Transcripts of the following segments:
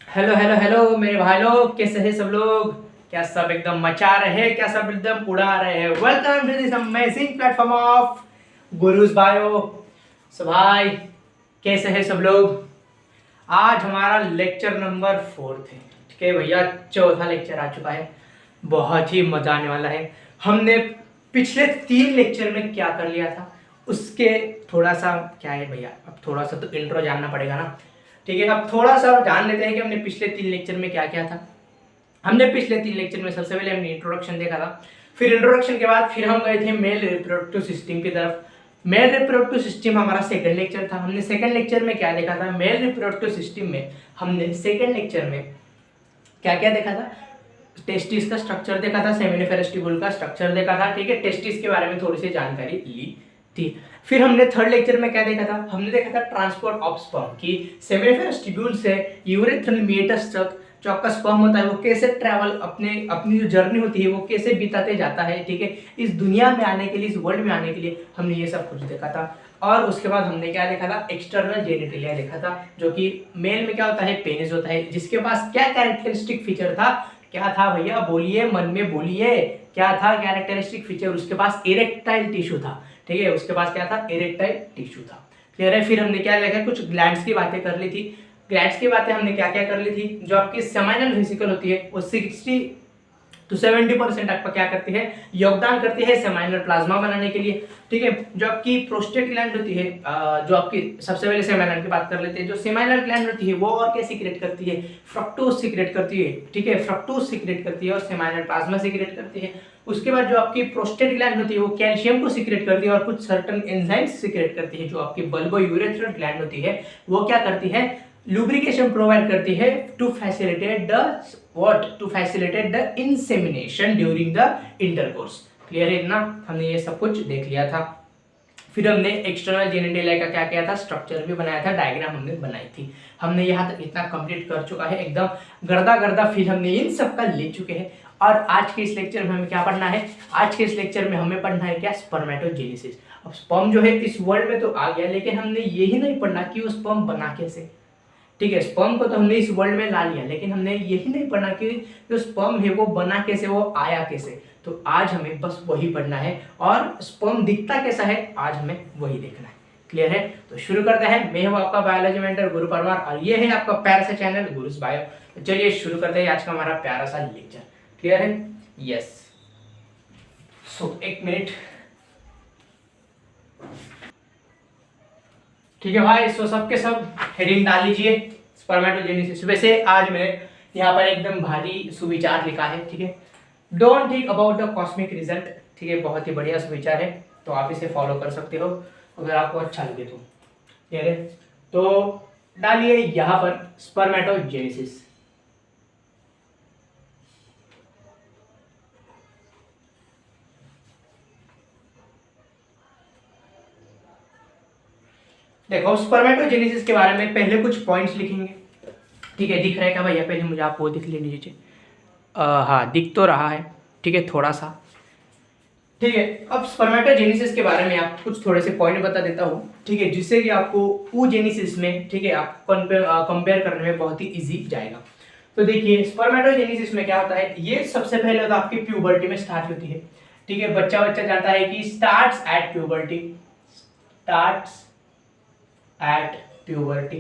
Hello hello hello मेरे भाई लोग, कैसे हैं सब लोग। क्या सब एकदम मचा रहे हैं, क्या सब एकदम उड़ा रहे हैं। Welcome to this amazing platform of gurus bio. So भाई, कैसे हैं सब लोग। आज हमारा लेक्चर नंबर 4 है। ठीक है भैया, चौथा लेक्चर आ चुका है। बहुत ही मजा आने वाला है। हमने पिछले 3 लेक्चर में क्या कर लिया था उसके थोड़ा सा क्या है भैया, अब थोड़ा सा तो इंट्रो जानना पड़ेगा ना। ठीक है, अब थोड़ा सा जान लेते हैं कि हमने पिछले 3 लेक्चर में क्या किया था। हमने पिछले 3 लेक्चर में सबसे पहले हमने इंट्रोडक्शन देखा था। फिर इंट्रोडक्शन के बाद फिर हम गए थे मेल रिप्रोडक्टिव सिस्टम की तरफ। मेल रिप्रोडक्टिव सिस्टम हमारा सेकंड लेक्चर था। हमने सेकंड लेक्चर में क्या देखा था, मेल रिप्रोडक्टिव सिस्टम में हमने सेकंड लेक्चर में क्या क्या देखा था। टेस्टिस का स्ट्रक्चर देखा था, सेमिनिफेरस ट्यूबुल का स्ट्रक्चर देखा था। ठीक है, टेस्टिस के बारे में थोड़ी सी जानकारी ली थी। फिर हमने थर्ड लेक्चर में क्या देखा था, हमने देखा था ट्रांसपोर्ट ऑफ स्पर्म की सेमिनिफेरस ट्यूबुल से यूरेथ्रल मीएटस तक जो आपका स्पर्म होता है वो कैसे ट्रैवल अपनी जो जर्नी होती है वो कैसे बिताते जाता है। ठीक है, इस दुनिया में आने के लिए, इस वर्ल्ड में आने के लिए हमने ये सब कुछ देखा था। और उसके बाद हमने क्या देखा था, एक्सटर्नल जेनिटलिया देखा था, जो कि मेल में क्या होता है, पेनिस होता है, जिसके पास क्या कैरेक्टरिस्टिक फीचर था। क्या था भैया, बोलिए, मन में बोलिए, क्या था कैरेक्टरिस्टिक फीचर। उसके पास इरेक्टाइल टिश्यू था। ठीक है, उसके पास क्या था, इरेक्टाइल टिश्यू था। क्लियर है। फिर हमने क्या देखा, कुछ ग्लैंड्स की बातें कर ली थी। ग्लैंड्स की बातें हमने क्या क्या कर ली थी, जो आपकी सेमाइनल वेसिकल होती है वो 60 तो 70% आपका क्या करती है, योगदान करती है सेमाइनल प्लाज्मा बनाने के लिए। ठीक है, जो आपकी प्रोस्टेट ग्लैंड होती है, जो आपकी सबसे पहले सेमाइनल की बात कर लेते हैं। जो सेमाइनल ग्लैंड होती है वो और क्या सीक्रेट करती है, फ्रक्टोज सीक्रेट करती है। ठीक है, फ्रक्टोज सीक्रेट करती है और सेमाइनल प्लाज्मा सीक्रेट करती है। उसके बाद जो आपकी प्रोस्टेट ग्लैंड होती है वो कैल्शियम को सीक्रेट करती है और कुछ सर्टेन एंजाइम्स सीक्रेट करती है। जो आपकी बल्बो यूरेथ्रल ग्लैंड होती है वो क्या करती है, लुब्रिकेशन प्रोवाइड करती है to facilitate the what, to facilitate the insemination during the intercourse. Clear है ना, हमने ये सब कुछ देख लिया था। फिर हमने एक्सटर्नल जेनिटलिया का क्या किया था, स्ट्रक्चर भी बनाया था, डायग्राम हमने बनाई थी। हमने यहाँ तक इतना कंप्लीट कर चुका है, एकदम गर्दा गर्दा फिर हमने इन सब का ले चुके हैं। और आज के इस लेक्चर में हमें क्या पढ़ना है, आज के इस लेक्चर में हमें पढ़ना है क्या, स्पर्मेटोजेनेसिस। अब स्पर्म जो है इस वर्ल्ड में तो आ गया, लेकिन हमने यही नहीं पढ़ना कि वो स्पर्म बना कैसे। ठीक है, स्पर्म को तो हमने इस वर्ल्ड में ला लिया, लेकिन हमने यही नहीं पढ़ना कि जो स्पर्म है वो बना कैसे, वो आया कैसे। तो आज हमें बस वही पढ़ना है, और स्पर्म दिखता कैसा है आज हमें वही देखना है। क्लियर है, तो शुरू करते हैं। मैं हूं आपका बायोलॉजी मेंटर गुरु परमार, और ये है आपका प्यारा सा चैनल गुरुज बायो। तो चलिए शुरू करते हैं आज का हमारा प्यारा सा लेक्चर। क्लियर है, यस। सो एक मिनट। ठीक है भाई, सो सबके सब हेडिंग डाल लीजिए, स्पर्मेटोजेनेसिस। वैसे आज मैंने यहाँ पर एकदम भारी सुविचार लिखा है। ठीक है, don't think about the cosmic result. ठीक है, बहुत ही बढ़िया सुविचार है, तो आप इसे फॉलो कर सकते हो अगर आपको अच्छा लगे तो। ठीक है, तो डालिए यहाँ पर स्पर्मेटोजेनेसिस। देखो, स्पर्मेटोजेनेसिस के बारे में पहले कुछ पॉइंट्स लिखेंगे। ठीक है, दिख रहा है क्या भैया, पहले मुझे आप वो दिख लेने दीजिए। हाँ, दिख तो रहा है। ठीक है, थोड़ा सा। ठीक है, अब स्पर्मेटोजेनेसिस के बारे में आप कुछ थोड़े से पॉइंट बता देता हूँ। ठीक है, जिससे कि आपको oogenesis में, ठीक है, आप कंपेयर करने में बहुत ही इजी जाएगा। तो देखिए, स्पर्मेटोजेनेसिस में क्या होता है, ये सबसे पहले तो आपकी प्यूबर्टी में स्टार्ट होती है। ठीक है, बच्चा जाता है कि starts at puberty, starts at puberty.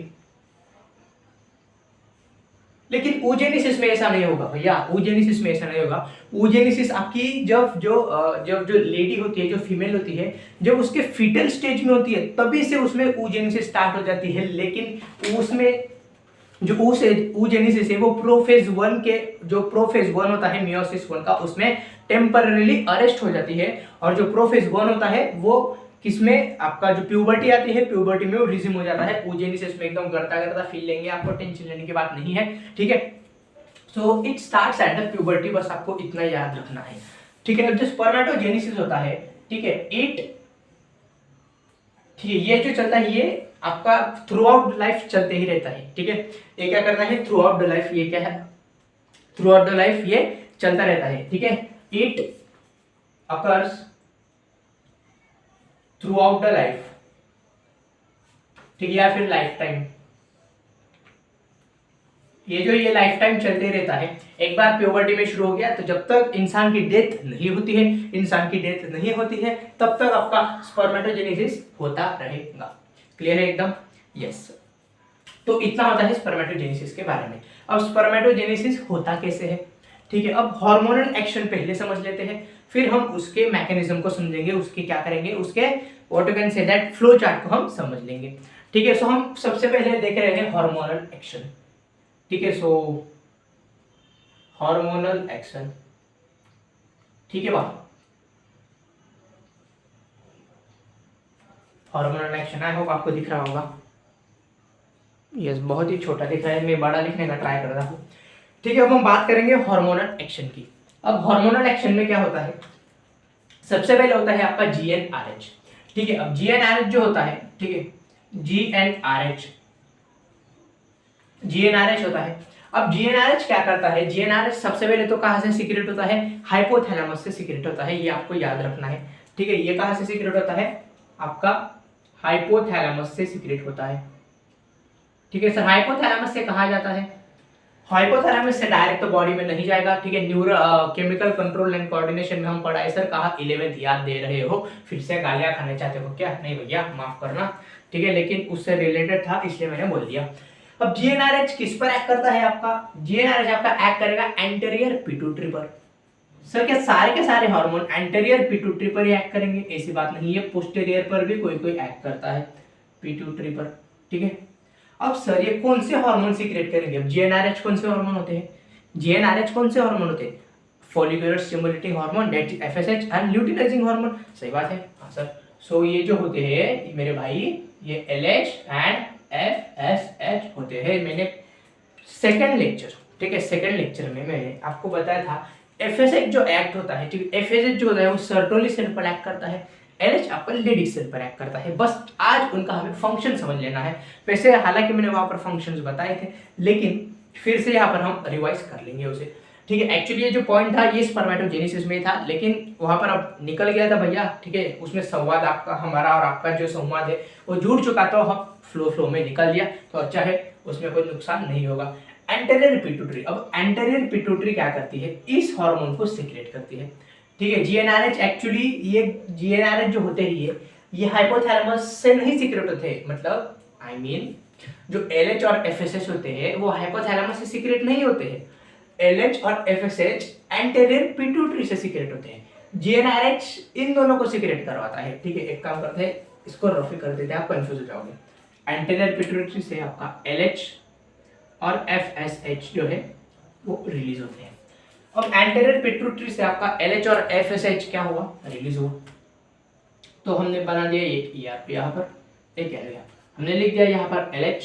लेकिन oogenesis में ऐसा नहीं होगा भैया, oogenesis में ऐसा नहीं होगा। oogenesis आपकी जब जो लेडी होती है, जो फीमेल होती है, जब उसके फीटल स्टेज में होती है तभी से उसमें oogenesis स्टार्ट हो जाती है। लेकिन उसमें जो oogenesis है वो प्रोफेज 1 के, जो प्रोफेज 1 होता है मियोसिस 1 का, उसमें टेम्पररीली अरेस्ट हो जाती है। और जो प्रोफेज 1 होता है वो किसमें, आपका जो प्यूबर्टी आती है, प्यूबर्टी में वो रिज्यूम हो जाता है। oogenesis में एकदम गर्दा गर्दा फील लेंगे, आपको टेंशन लेने की बात नहीं है। ठीक है, so it starts at the puberty, बस आपको इतना याद रखना है। ठीक है, जो स्पर्मेटोजेनेसिस होता है, ठीक है, ठीक है, ये जो चलता है ये आपका थ्रू आउट लाइफ चलते ही रहता है। ठीक है, ये क्या करता है, थ्रू आउट द लाइफ, ये क्या है, थ्रू आउट द लाइफ ये चलता रहता है। ठीक है, it occurs through out the life. ठीक है, या फिर लाइफ टाइम, ये लाइफ टाइम चलते रहता है। एक बार प्यूबर्टी में शुरू हो गया तो जब तक इंसान की डेथ नहीं होती है तब तक आपका स्पर्मेटोजेनेसिस होता रहेगा। क्लियर है एकदम? यस। तो इतना होता है स्पर्मेटोजेनेसिस के बारे में। अब स्पर्मेटोजेनेसिस होता कैसे है, ठीक है। अब हार्मोनल एक्शन पहले समझ लेते हैं, फिर हम उसके मैकेनिज्म को समझेंगे, उसके क्या करेंगे, उसके what you can say that flow chart को हम समझ लेंगे, ठीक है। सो हम सबसे पहले देख रहे हैं हार्मोनल एक्शन, ठीक है। सो हार्मोनल एक्शन, ठीक है बात। हार्मोनल एक्शन आई होप आपको दिख रहा होगा। यस, बहुत ही छोटा दिख रहा है, मैं बड़ा लिखने का ट्राई कर रहा हूँ, ठीक है। अब हम बात करेंगे हार्मोनल एक्शन की। अब हार्मोनल एक्शन में क्या होता है, सबसे पहले होता है आपका GnRH, ठीक है। अब GnRH जो होता है, ठीक है, GnRH होता है। अब GnRH क्या करता है, GnRH सबसे पहले तो कहां से सीक्रेट होता है, हाइपोथैलेमस से सीक्रेट होता है, ये आपको याद रखना है, ठीक है। ये कहां से सीक्रेट होता है, आपका हाइपोथैलेमस से सीक्रेट होता है, ठीक है सर। हाइपोथैलेमस से कहा जाता है, हाइपोथैलेमस से डायरेक्ट तो बॉडी में नहीं जाएगा, ठीक है। Neuro chemical control and coordination में हम पढ़ाए सर, कहा 11th याद दे रहे हो, फिर से गालियां खाने चाहते हो क्या? नहीं भैया माफ करना, ठीक है, लेकिन उससे रिलेटेड था इसलिए मैंने बोल दिया। अब GnRH किस पर एक्ट करता है आपका, GnRH आपका एक्ट करेगा एंटेरियर पिट्यूटरी पर। सर क्या सारे के सारे हार्मोन एंटेरियर पिट्यूटरी पर ही एक्ट करेंगे? ऐसी बात नहीं है, पोस्टेरियर पर भी कोई कोई एक्ट करता है, पिट्यूटरी पर, ठीक है। अब सर ये कौन से हार्मोन सीक्रेट करेंगे? अब GnRH कौन से हार्मोन होते हैं, GnRH कौन से हार्मोन होते हैं, follicular stimulating hormone, that is FSH, and luteinizing hormone. सही बात है, हाँ सर। सो ये जो होते हैं मेरे भाई, ये LH एंड FSH होते हैं। मैंने सेकंड लेक्चर, ठीक है, सेकंड लेक्चर में मैंने आपको बताया था FSH जो एक्ट होता है, ठीक है, FSH जो होता है वो सर्टोली सेल पर एक्ट करता है, LH आपका लेडिक सेल पर एक्ट करता है। बस आज उनका हमें फंक्शन समझ लेना है। वैसे हालांकि मैंने वहां पर फंक्शंस बताए थे, लेकिन फिर से यहाँ पर हम रिवाइज कर लेंगे उसे, ठीक है। एक्चुअली ये जो पॉइंट था ये स्पर्मेटोजेनेसिस में था, लेकिन वहां पर अब निकल गया था भैया, ठीक है। उसमें संवाद आपका, हमारा और आपका जो संवाद है वो जुड़ चुका, तो हम फ्लो में निकल दिया, तो अच्छा है, उसमें कोई नुकसान नहीं होगा। एंटेरियर पिट्यूटरी, अब एंटेरियर पिट्यूटरी क्या करती है, इस हार्मोन को सीक्रेट करती है, ठीक है। GnRH एक्चुअली, ये GnRH जो होते ही ये हाइपोथैलेमस से नहीं सीक्रेट होते, मतलब आई मीन जो LH और FSH होते हैं वो हाइपोथैलेमस से सीक्रेट नहीं होते हैं, LH और FSH एंटेरियर पिट्यूटरी से सीक्रेट होते हैं। GnRH इन दोनों को सीक्रेट करवाता है, ठीक है। एक काम करते हैं, इसको रफी कर देते हैं, आप कंफ्यूज हो जाओगे। एंटेरियर पिट्यूटरी से आपका LH और FSH जो है वो रिलीज होते हैं। अब एंटेरियर पिट्यूटरी से आपका LH और FSH क्या हुआ, रिलीज हुआ, तो हमने बना दिया एक ERP यहाँ पर, एक एरिया हमने लिख दिया यहाँ पर LH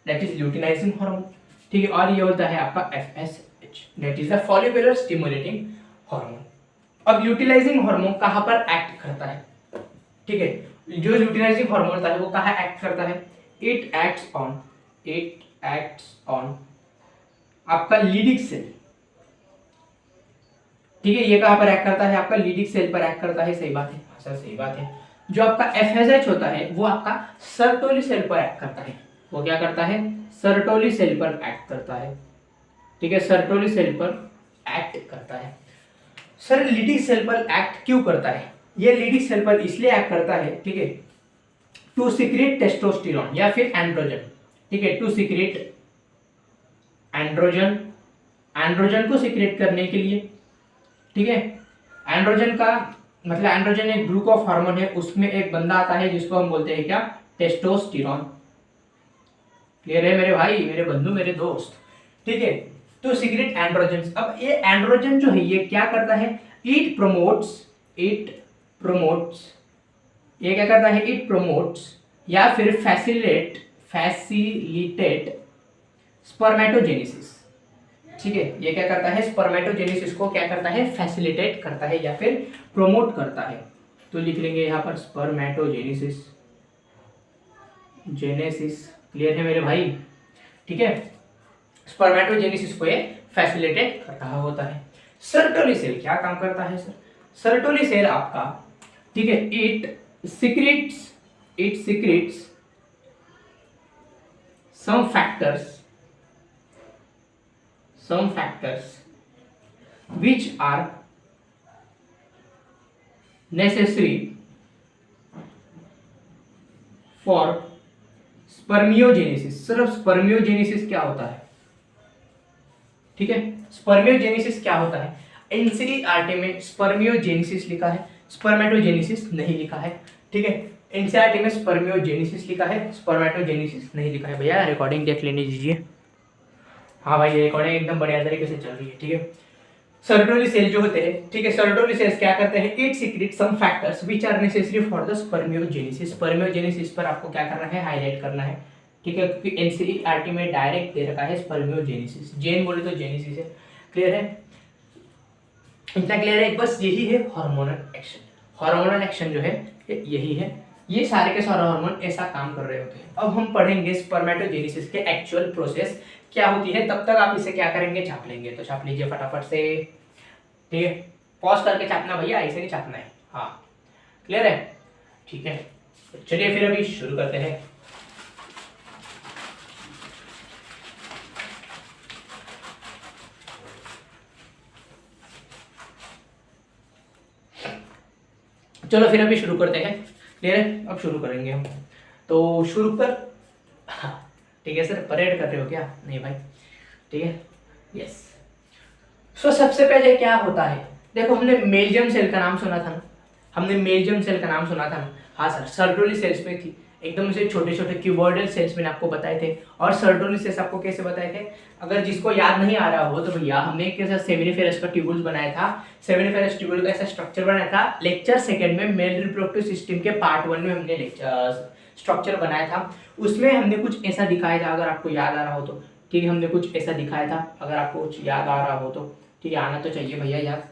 that is luteinizing hormone, ठीक है, और ये होता है आपका FSH that is the follicular stimulating hormone. अब ल्यूटिनाइजिंग हार्मोन कहाँ पर एक्ट करता है, ठीक है, जो ल्यूटिनाइजिंग हार्मोन होता है वो कहाँ एक्ट करता है, इट एक्ट्स ऑन आपका लीडिक सेल, ठीक है। ये कहां पर एक्ट करता है, आपका लीडिक सेल पर एक्ट करता है, सही बात है, सर सही बात है। जो आपका FSH होता है वो आपका सर्टोली सेल पर एक्ट करता है, वो क्या करता है, सर्टोली सेल पर एक्ट करता है, ठीक है, सर्टोली सेल पर एक्ट करता है। सर लीडिक सेल पर एक्ट क्यों करता है, ये लीडिक सेल पर इसलिए एक्ट करता है, ठीक है, टू सीक्रेट टेस्टोस्टेरोन या फिर एंड्रोजन, ठीक है, टू सीक्रेट एंड्रोजन को सीक्रेट करने के लिए, ठीक है। एंड्रोजन का मतलब एंड्रोजन एक ग्रुप ऑफ हार्मोन है, उसमें एक बंदा आता है जिसको हम बोलते हैं क्या, टेस्टोस्टेरोन। क्लियर है मेरे भाई, मेरे बंधु, मेरे दोस्त, ठीक है। तो सीक्रेट एंड्रोजन, अब ये एंड्रोजन जो है ये क्या करता है, इट प्रमोट्स, ये क्या करता है, इट प्रमोट्स या फिर फैसिलिटेट स्पर्मेटोजेनेसिस, ठीक है। ये क्या करता है, स्पर्मेटोजेनेसिस को क्या करता है, फैसिलिटेट करता है या फिर प्रोमोट करता है। तो लिख लेंगे यहाँ पर स्पर्मेटोजेनेसिस, क्लियर है मेरे भाई, ठीक है। स्पर्मेटोजेनेसिस को ये फैसिलिटेट कर रहा होता है। सर्टोली सेल क्या काम करता है सर, सर्टोली सेल आपका, ठीक है, it secretes some factors some factors which are necessary for spermiogenesis। सिर्फ स्पर्मियोजेनेसिस क्या होता है, ठीक है, स्पर्मियोजेनेसिस क्या होता है। एनसीईआरटी में स्पर्मियोजेनेसिस लिखा है, स्पर्मेटोजेनेसिस नहीं लिखा है, ठीक है। एनसीईआरटी में स्पर्मियोजेनेसिस लिखा है, स्पर्मेटोजेनेसिस नहीं लिखा है। भैया रिकॉर्डिंग देख लेने दीजिए। हाँ भाई, रिकॉर्डिंग एकदम बढ़िया तरीके से चल रही है, ठीक है। सर्टोली सेल जो होते हैं, ठीक है, सर्टोली सेल्स क्या करते हैं, it secrete some factors which are necessary for the spermiogenesis. Spermiogenesis पर आपको क्या करना है, हाईलाइट करना है, ठीक है, क्योंकि एनसीईआरटी में डायरेक्ट दे रखा है स्पर्मियोजेनेसिस, जेन बोले तो जेनेसिस है। क्लियर है, इतना क्लियर है। बस यही है हार्मोनल एक्शन। हार्मोनल एक्शन जो है यही है, ये सारे के सारे हार्मोन ऐसा काम कर रहे होते हैं। अब हम पढ़ेंगे स्पर्मेटोजेनेसिस के एक्चुअल प्रोसेस क्या होती है, तब तक आप इसे क्या करेंगे, छाप लेंगे। तो छाप लीजिए फटाफट से, ठीक है, पॉज करके छापना भैया, ऐसे नहीं छापना है। हाँ, क्लियर है, ठीक है। तो चलिए फिर अभी शुरू करते हैं। चलो फिर अभी शुरू करते हैं। क्लियर है, अब शुरू करेंगे हम। तो शुरू कर, हाँ ठीक है सर, परेड कर रहे हो क्या, नहीं भाई, ठीक है, यस। सो सबसे पहले क्या होता है, देखो हमने मेलजम सेल का नाम सुना था ना, हमने मेलजम सेल का नाम सुना था ना। हाँ सर, सर्टोली सेल्स में थी, एकदम से छोटे छोटे क्यूबॉइडल सेल्स मैंने आपको बताए थे। और सर्टोली सेल्स आपको कैसे बताए थे, अगर जिसको याद नहीं आ रहा हो तो भैया हमने कैसा सेमिनिफेरस का ट्यूबुल्स बनाया था, सेमिनिफेरस ट्यूबुल का ऐसा स्ट्रक्चर बनाया था। लेक्चर सेकंड में मेल रिप्रोडक्टिव सिस्टम के पार्ट 1 में हमने स्ट्रक्चर बनाया था, उसमें हमने कुछ ऐसा दिखाया था, अगर आपको याद आ रहा हो तो, ठीक है, हमने कुछ ऐसा दिखाया था, अगर आपको कुछ याद आ रहा हो तो, ठीक है, आना तो चाहिए भैया याद,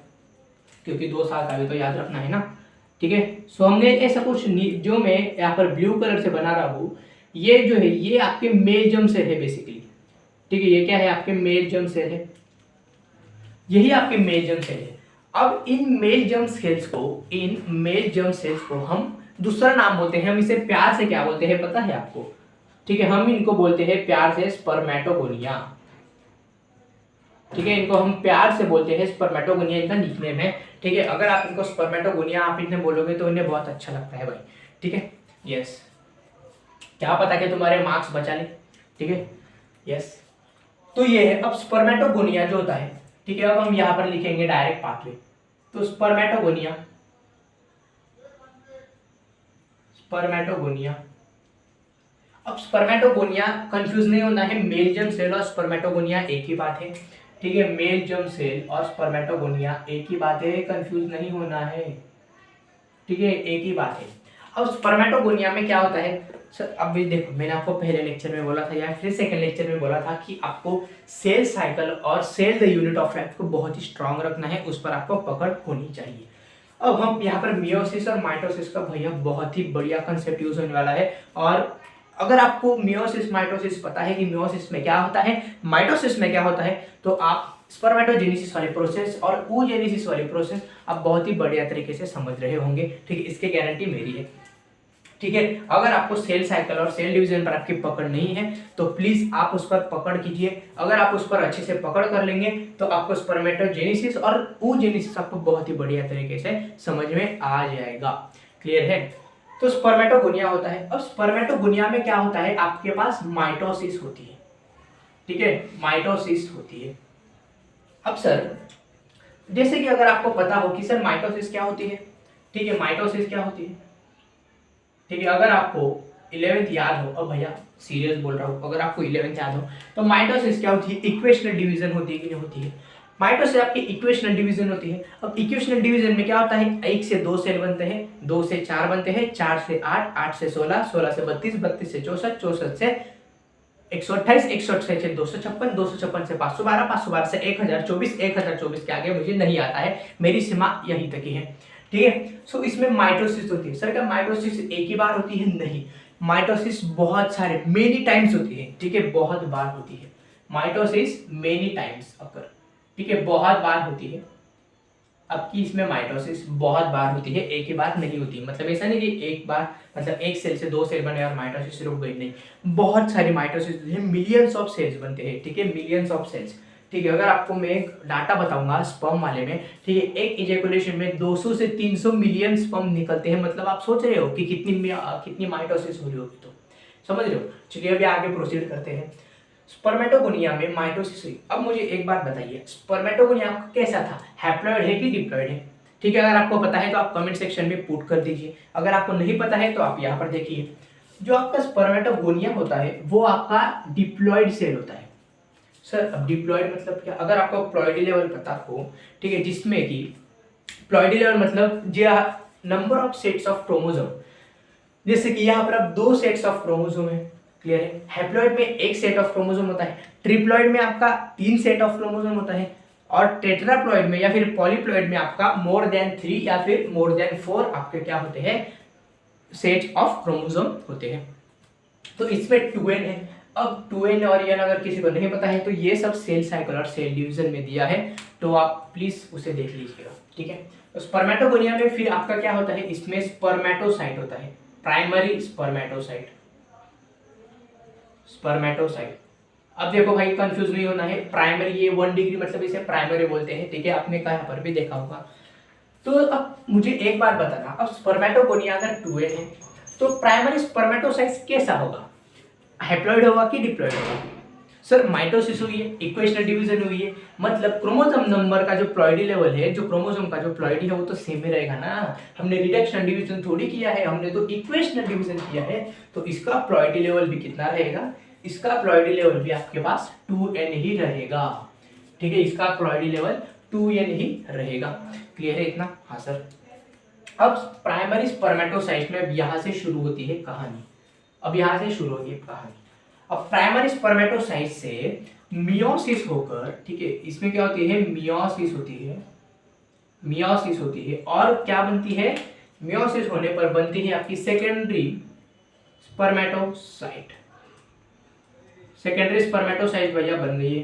क्योंकि 2 साल का भी तो याद रखना है ना, ठीक है। सो हमने ऐसा कुछ जो मैं यहाँ पर ब्लू कलर से बना रहा हूँ, ये जो है ये आपके मेल जर्म सेल है बेसिकली, ठीक है, ये क्या है, आपके मेल जर्म सेल है, यही आपके मेल जर्म सेल है। अब इन मेल जर्म सेल्स को हम दूसरा नाम बोलते हैं, हम इसे प्यार से क्या बोलते हैं पता है आपको, ठीक है, हम इनको बोलते हैं प्यार से स्पर्मेटोगोनिया, ठीक है, इनको हम प्यार से बोलते हैं स्पर्मेटोगोनिया, इनका निकनेम है, ठीक है। अगर आप इनको स्पर्मेटोगोनिया आप इन्हें बोलोगे तो इन्हें बहुत अच्छा लगता है भाई, ठीक है, यस, क्या पता कि तुम्हारे मार्क्स बचा ले, ठीक है, यस। तो ये है, अब स्पर्मेटोगोनिया जो होता है, ठीक है, अब हम यहाँ पर लिखेंगे डायरेक्ट पाथवे। तो स्पर्मेटोगोनिया अब स्पर्मेटोगोनिया कंफ्यूज नहीं होना है, मेल जर्म सेल और स्पर्मेटोगोनिया एक ही बात है, ठीक है, मेल जर्म सेल और स्पर्मेटोगोनिया एक ही बात है, कंफ्यूज नहीं होना है, ठीक है, एक ही बात है। अब स्पर्मेटोगोनिया में क्या होता है सर, अब भी देखो मैंने आपको पहले लेक्चर में बोला था या फिर सेकंड लेक्चर में बोला था कि आपको सेल साइकिल और cell the unit of life को बहुत ही स्ट्रांग रखना है, उस पर आपको पकड़ होनी चाहिए। अब हम यहाँ पर मियोसिस और माइटोसिस का भैया बहुत ही बढ़िया कंसेप्ट यूज होने वाला है। और अगर आपको मियोसिस माइटोसिस पता है कि मियोसिस में क्या होता है, माइटोसिस में क्या होता है, तो आप स्पर्मेटोजेनेसिस वाले प्रोसेस और oogenesis वाले प्रोसेस आप बहुत ही बढ़िया तरीके से समझ रहे होंगे, ठीक है, इसकी गारंटी मेरी है, ठीक है। अगर आपको सेल साइकिल और सेल डिवीजन पर आपकी पकड़ नहीं है तो प्लीज आप उस पर पकड़ कीजिए। अगर आप उस पर अच्छे से पकड़ कर लेंगे तो आपको स्पर्मेटोजेनेसिस और oogenesis आपको बहुत ही बढ़िया तरीके से समझ में आ जाएगा। क्लियर है, तो स्पर्मेटोगोनिया होता है। अब स्पर्मेटोगोनिया में क्या होता है, आपके पास माइटोसिस होती है, ठीक है, माइटोसिस होती है। अब सर जैसे कि अगर आपको पता हो कि सर माइटोसिस क्या होती है, ठीक है, माइटोसिस क्या होती है, ठीक है, अगर आपको 11th याद हो, अब भैया सीरियस बोल रहा हूँ, अगर आपको 11th याद हो तो माइटोसिस क्या होती है, इक्वेशनल डिवीजन होती है कि नहीं होती है, माइटोसिस आपकी इक्वेशनल डिवीजन होती है। अब इक्वेशनल डिवीजन में क्या होता है, 1 से 2 सेल बनते हैं, 2 से 4 बनते हैं, 4 से 8, 8 से 16, 16 से 32, 32 से 64, 64 से 128, 128 से 256, 256 से 512, 512 से 1024, 1024 के आगे मुझे नहीं आता है, मेरी सीमा यहीं तक ही है, ठीक है। सो इसमें माइटोसिस होती है। सर क्या माइटोसिस एक ही बार होती है, नहीं, माइटोसिस बहुत सारे मेनी टाइम्स होती है, ठीक है, बहुत बार होती है, माइटोसिस मेनी टाइम्स अकर, ठीक है, बहुत बार होती है। अब की इसमें माइटोसिस बहुत बार होती है, एक ही बार नहीं होती, मतलब ऐसा नहीं कि एक बार मतलब एक सेल से 2 सेल बने और माइटोसिस रुक गई, नहीं, बहुत सारी माइटोसिस मिलियंस ऑफ सेल्स बनते हैं, ठीक है, मिलियंस ऑफ सेल्स, ठीक है, अगर आपको मैं एक डाटा बताऊंगा स्पर्म वाले में, ठीक है, एक इजैकुलेशन में 200 से 300 मिलियन स्पर्म निकलते हैं। मतलब आप सोच रहे हो कि कितनी माइटोसिस हो रही होगी, तो समझ रहे हो। चलिए अभी आगे प्रोसीड करते हैं। स्पर्मेटोगोनिया में माइटोसिस हुई। अब मुझे एक बात बताइए, स्पर्मेटोगोनिया आपका कैसा था, हैप्लॉइड है कि डिप्लॉइड है? ठीक है, अगर आपको पता है तो आप कमेंट सेक्शन में पुट कर दीजिए, अगर आपको नहीं पता है तो आप यहाँ पर देखिए। जो आपका स्पर्मेटोगोनिया होता है वो आपका डिप्लॉइड सेल होता है। सर अब डिप्लॉइड मतलब क्या? अगर आपको प्लॉइडी लेवल पता हो, ठीक है, जिसमें कि प्लॉइडी लेवल मतलब जो number of sets of chromosome, जैसे कि यहाँ पर अब 2 सेट्स ऑफ क्रोमोसोम है, क्लियर है। हैप्लॉइड में 1 सेट ऑफ क्रोमोसोम होता है, ट्रिप्लॉइड में आपका 3 सेट ऑफ क्रोमोसोम होता है, और टेट्राप्लॉइड में या फिर पॉलीप्लॉइड में आपका मोर देन 3 या फिर मोर देन 4 आपके क्या होते हैं, सेट ऑफ क्रोमोसोम होते हैं। तो इसमें 2n है। अब 2n और n अगर किसी को नहीं पता है तो ये सब सेल साइकिल और सेल डिवीजन में दिया है, तो आप प्लीज उसे देख लीजिएगा, ठीक है। तो स्पर्मेटोगोनिया में फिर आपका क्या होता है, इसमें स्पर्मेटोसाइट होता है, प्राइमरी स्पर्मेटोसाइट। स्पर्मेटोसाइट, अब देखो भाई कंफ्यूज नहीं होना है, प्राइमरी ये 1 डिग्री मतलब इसे प्राइमरी बोलते हैं, ठीक है, आपने कहाँ पर भी देखा होगा। तो अब मुझे एक बार बताना, अब स्पर्मेटोगोनिया अगर 2n है तो प्राइमरी स्पर्मेटोसाइट कैसा होगा, हैप्लॉइड होगा कि डिप्लॉइड होगा? सर माइटोसिस हुई है, इक्वेशनल डिवीजन हुई है, मतलब क्रोमोसोम नंबर का जो प्लॉइडी लेवल है, जो क्रोमोसोम का जो प्लॉइडी है वो तो सेम ही रहेगा ना। हमने रिडक्शन डिवीजन थोड़ी किया है, हमने तो इक्वेशनल डिवीजन किया है, तो इसका प्लॉइडी लेवल भी कितना रहेगा, इसका प्लॉइडी लेवल भी आपके पास 2n ही रहेगा, ठीक है, इसका प्लॉइडी लेवल 2n ही रहेगा। क्लियर है इतना? हाँ सर। अब प्राइमरी स्पर्मेटोसाइट में यहाँ से शुरू होती है कहानी, अब यहाँ से शुरू होगी कहानी। अब प्राइमरी स्पर्मेटोसाइट से मियोसिस होकर, ठीक है, इसमें क्या होती है, मियोसिस होती है, मियोसिस होती है, और क्या बनती है, मियोसिस होने पर बनती है आपकी सेकेंडरी स्पर्मेटोसाइट। सेकेंडरी स्पर्मेटोसाइट भैया बन गई है,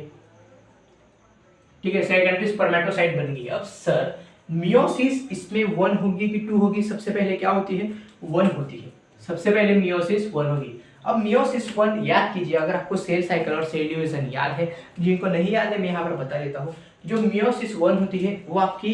ठीक है, सेकेंडरी स्पर्मेटोसाइट बन गई। अब सर मियोसिस इसमें 1 होगी कि 2 होगी? सबसे पहले क्या होती है, 1 होती है, सबसे पहले मियोसिस 1 होगी। अब मियोसिस 1 याद कीजिए, अगर आपको सेल साइकिल और सेल डिवीजन याद है, जिनको नहीं याद है मैं यहाँ पर बता देता हूँ। जो मियोसिस 1 होती है वो आपकी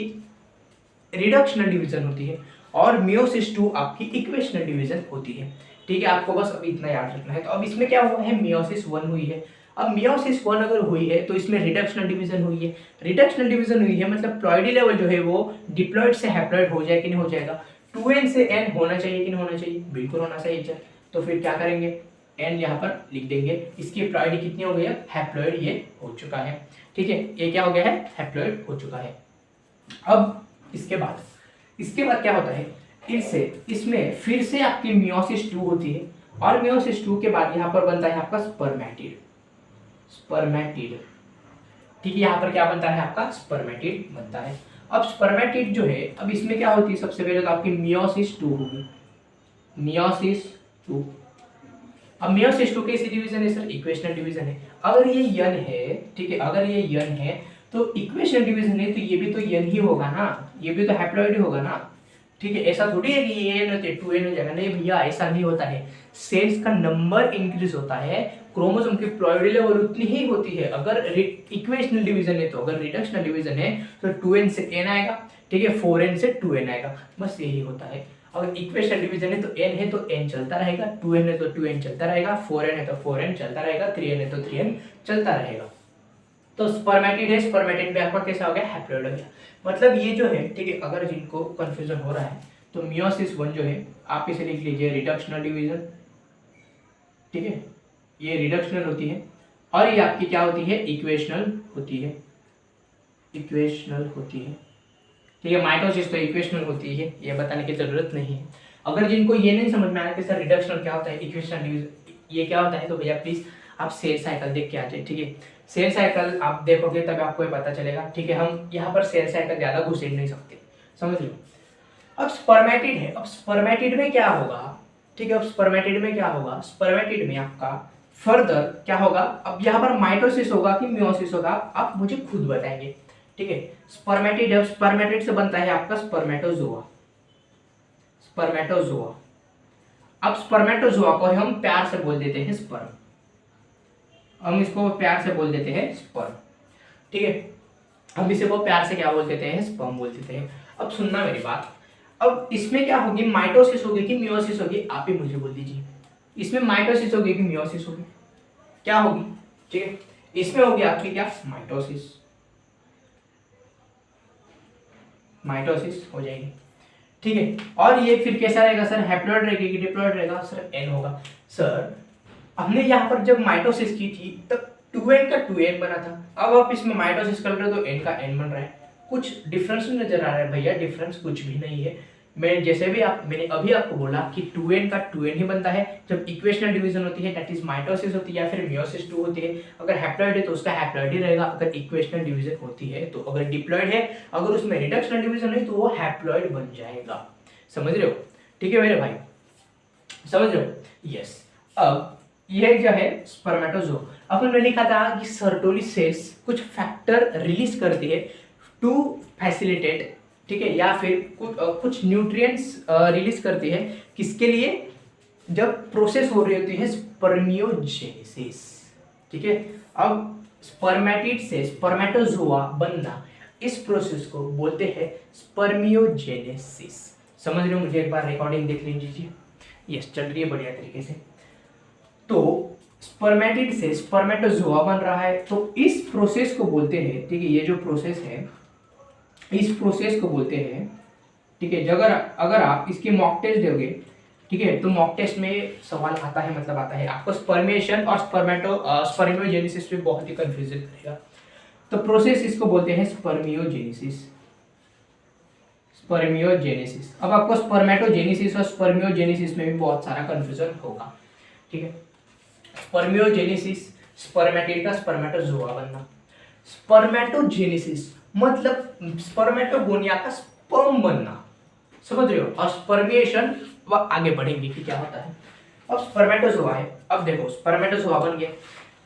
रिडक्शनल डिवीजन होती है, और मियोसिस 2 आपकी इक्वेशनल डिवीजन होती है, ठीक है, आपको बस अभी इतना याद रखना है। तो अब इसमें क्या हुआ है, मियोसिस 1 हुई है। अब मियोसिस 1 अगर हुई है तो इसमें रिडक्शनल डिवीजन हुई है, रिडक्शनल डिवीजन हुई है मतलब प्लॉइडी लेवल जो है वो डिप्लॉइड से हैप्लॉइड हो जाए कि नहीं हो जाएगा, 2n से n होना चाहिए कि नहीं होना चाहिए, बिल्कुल होना चाहिए। तो फिर क्या करेंगे, n यहाँ पर लिख देंगे, इसकी प्लॉइडी कितनी हो गई है, हैप्लॉइड ये हो चुका है, ठीक है, ये क्या हो गया है, हैप्लॉइड हो चुका है। अब इसके बाद क्या होता है, इसमें फिर से आपकी मियोसिस 2 होती है, और मियोसिस 2 के बाद यहाँ पर बनता है आपका स्पर्मेटिड, ठीक है, यहाँ पर क्या बनता है आपका स्पर्मेटिड बनता है। अब स्पर्मेटिड जो है, अब इसमें क्या होती है, सबसे पहले तो आपकी मियोसिस 2 होगी, मियोसिस 2। अब मियोसिस 2 कैसी डिवीजन है सर, इक्वेशनल डिवीजन है। अगर ये n है, ठीक है, अगर ये n है तो इक्वेशनल डिवीजन है, तो ये भी तो n ही होगा ना, ये भी तो हैप्लॉइड ही होगा ना, ठीक है। ऐसा थोड़ी है कि ये n होते 2n हो जाएगा, नहीं भैया ऐसा नहीं होता है। सेल्स का नंबर इंक्रीज होता है, क्रोमोसोम की प्लॉइडी लेवल उतनी ही होती है। अगर इक्वेशनल डिवीजन है तो, अगर रिडक्शनल डिवीजन है तो 2n से n आएगा, ठीक है, 4n से 2n आएगा, बस यही होता है। अगर इक्वेशनल डिवीजन है तो n है तो n चलता रहेगा, 2n है तो 2n चलता रहेगा, 4n है तो 4n चलता रहेगा, 3n है तो 3n चलता रहेगा। तो स्पर्मेटिड है, स्पर्मेटिड में आपका कैसा हो गया, हैप्लॉइड हो गया। मतलब ये जो है, ठीक है, अगर जिनको कंफ्यूजन हो रहा है तो मियोसिस 1 जो है आप इसे लिख लीजिए रिडक्शनल डिवीजन, ठीक है, ये रिडक्शनल होती है, और ये आपकी क्या होती है, इक्वेशनल होती है, इक्वेशनल होती है, ठीक है। माइटोसिस तो इक्वेशनल होती है, ये बताने की जरूरत नहीं है। अगर जिनको ये नहीं समझ में आया कि सर रिडक्शनल क्या होता है, इक्वेशनल डिवीजन ये क्या होता है, तो भैया प्लीज आप सेल साइकिल देख के आ जाए, ठीक है। सेल साइकिल आप देखोगे तब आपको ये पता चलेगा, ठीक है। हम यहाँ पर सेल साइकिल ज्यादा घुसेड़ नहीं सकते, समझ लो। अब स्पर्मेटिड है, अब स्पर्मेटिड में क्या होगा, ठीक है, अब स्पर्मेटिड में क्या होगा, स्पर्मेटिड में आपका फर्दर क्या होगा, अब यहाँ पर माइटोसिस होगा कि मियोसिस होगा, आप मुझे खुद बताएंगे, ठीक है। स्पर्मेटिड है, स्पर्मेटिड से बनता है आपका स्पर्मेटोजोआ, स्पर्मेटोजोआ। अब स्पर्मेटोजोआ को हम प्यार से बोल देते हैं स्पर्म, हम इसको प्यार से बोल देते हैं स्पर्म। ठीक है, हम इसे वो प्यार से क्या बोल देते हैं, स्पर्म बोल देते हैं। अब सुनना मेरी बात, अब इसमें क्या होगी, माइटोसिस होगी कि मियोसिस होगी, आप ही मुझे बोल दीजिए। इसमें माइटोसिस होगी कि मियोसिस होगी, क्या होगी? ठीक है, इसमें होगी आपकी क्या, माइटोसिस, माइटोसिस हो जाएगी। ठीक है, और ये फिर कैसा रहेगा सर, हैप्लॉइड रहेगी कि डिप्लॉइड रहेगा? सर एन होगा। सर हमने यहाँ पर जब माइटोसिस की थी तब 2n का 2n बना था, अब आप इसमें माइटोसिस कर रहे हो तो n का n बन रहा है। कुछ डिफरेंस नजर आ रहा है भैया? डिफरेंस कुछ भी नहीं है। मैंने अभी आपको बोला कि 2n का 2n ही बनता है जब इक्वेशनल डिवीजन होती है, दैट इज माइटोसिस होती है या फिर मियोसिस 2 होती है। अगर हैप्लॉइड है तो उसका हैप्लॉइड ही रहेगा, अगर इक्वेशनल डिवीजन होती है तो। अगर डिप्लॉइड है, अगर उसमें रिडक्शनल डिवीजन है तो वो हैप्लॉइड बन जाएगा। समझ रहे हो? ठीक है मेरे भाई, समझ रहे हो? यस। अब ये जो है स्पर्मेटोजोआ, अपन ने लिखा था कि सर्टोली सेल्स कुछ फैक्टर रिलीज करती है टू फैसिलिटेट, ठीक है, या फिर कुछ न्यूट्रिएंट्स रिलीज करती है, किसके लिए? जब प्रोसेस हो रही होती है स्पर्मियोजेनेसिस। ठीक है, अब स्पर्मेटिड से स्पर्मेटोजोआ बनना, इस प्रोसेस को बोलते हैं स्पर्मियोजेनेसिस। समझ रहे हो? मुझे एक बार रिकॉर्डिंग देख लीजिए। यस, चल रही है बढ़िया तरीके से। तो स्पर्मेटिड से स्पर्मेटोजोआ बन रहा है, तो इस प्रोसेस को बोलते हैं, ठीक है, ये जो प्रोसेस है इस प्रोसेस को बोलते हैं, ठीक है। अगर आप इसकी मॉक टेस्ट दोगे, ठीक है, तो मॉक टेस्ट में सवाल आता है, मतलब आता है आपको स्पर्मेशन और स्पर्मियोजेनेसिस में बहुत ही कंफ्यूजन करेगा। तो प्रोसेस इसको बोलते हैं स्पर्मियोजेनेसिस, स्पर्मियोजेनेसिस। अब आपको स्पर्मेटोजेनेसिस और स्पर्मियोजेनेसिस में भी बहुत सारा कंफ्यूजन होगा, ठीक है। स्पर्मियोजेनेसिस, स्पर्मेटिड का स्पर्मेटोजोआ बनना। स्पर्मेटोजेनेसिस मतलब स्पर्मेटोगोनिया का स्पर्म बनना, समझ रहे हो? और स्पर्मिएशन व आगे बढ़ेंगे कि क्या होता है। अब स्पर्मेटोजोआ है, अब देखो स्पर्मेटोजोआ बन गया।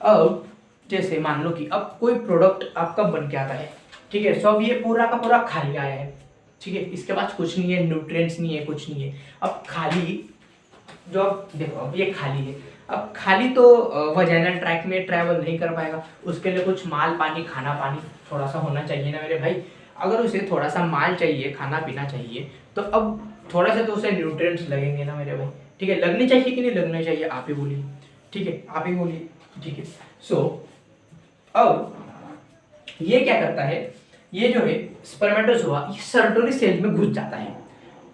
अब जैसे मान लो कि अब कोई प्रोडक्ट आपका बन के आता है, ठीक है, सब ये पूरा का पूरा खाली आया है, ठीक है, इसके पास कुछ नहीं है, न्यूट्रिएंट्स नहीं है, कुछ नहीं है। अब खाली जो, अब देखो अब ये खाली है, अब खाली तो वजाइनल ट्रैक में ट्रैवल नहीं कर पाएगा, उसके लिए कुछ माल पानी, खाना पानी थोड़ा सा होना चाहिए ना मेरे भाई। अगर उसे थोड़ा सा माल चाहिए, खाना पीना चाहिए, तो अब थोड़ा सा तो उसे न्यूट्रिएंट्स लगेंगे ना मेरे भाई, ठीक है। लगने चाहिए कि नहीं लगने चाहिए, आप ही बोलिए, ठीक है, आप ही बोलिए, ठीक है। सो अब ये क्या करता है, ये जो है स्पर्मेटोजोआ ये सर्टोरी सेल में घुस जाता है,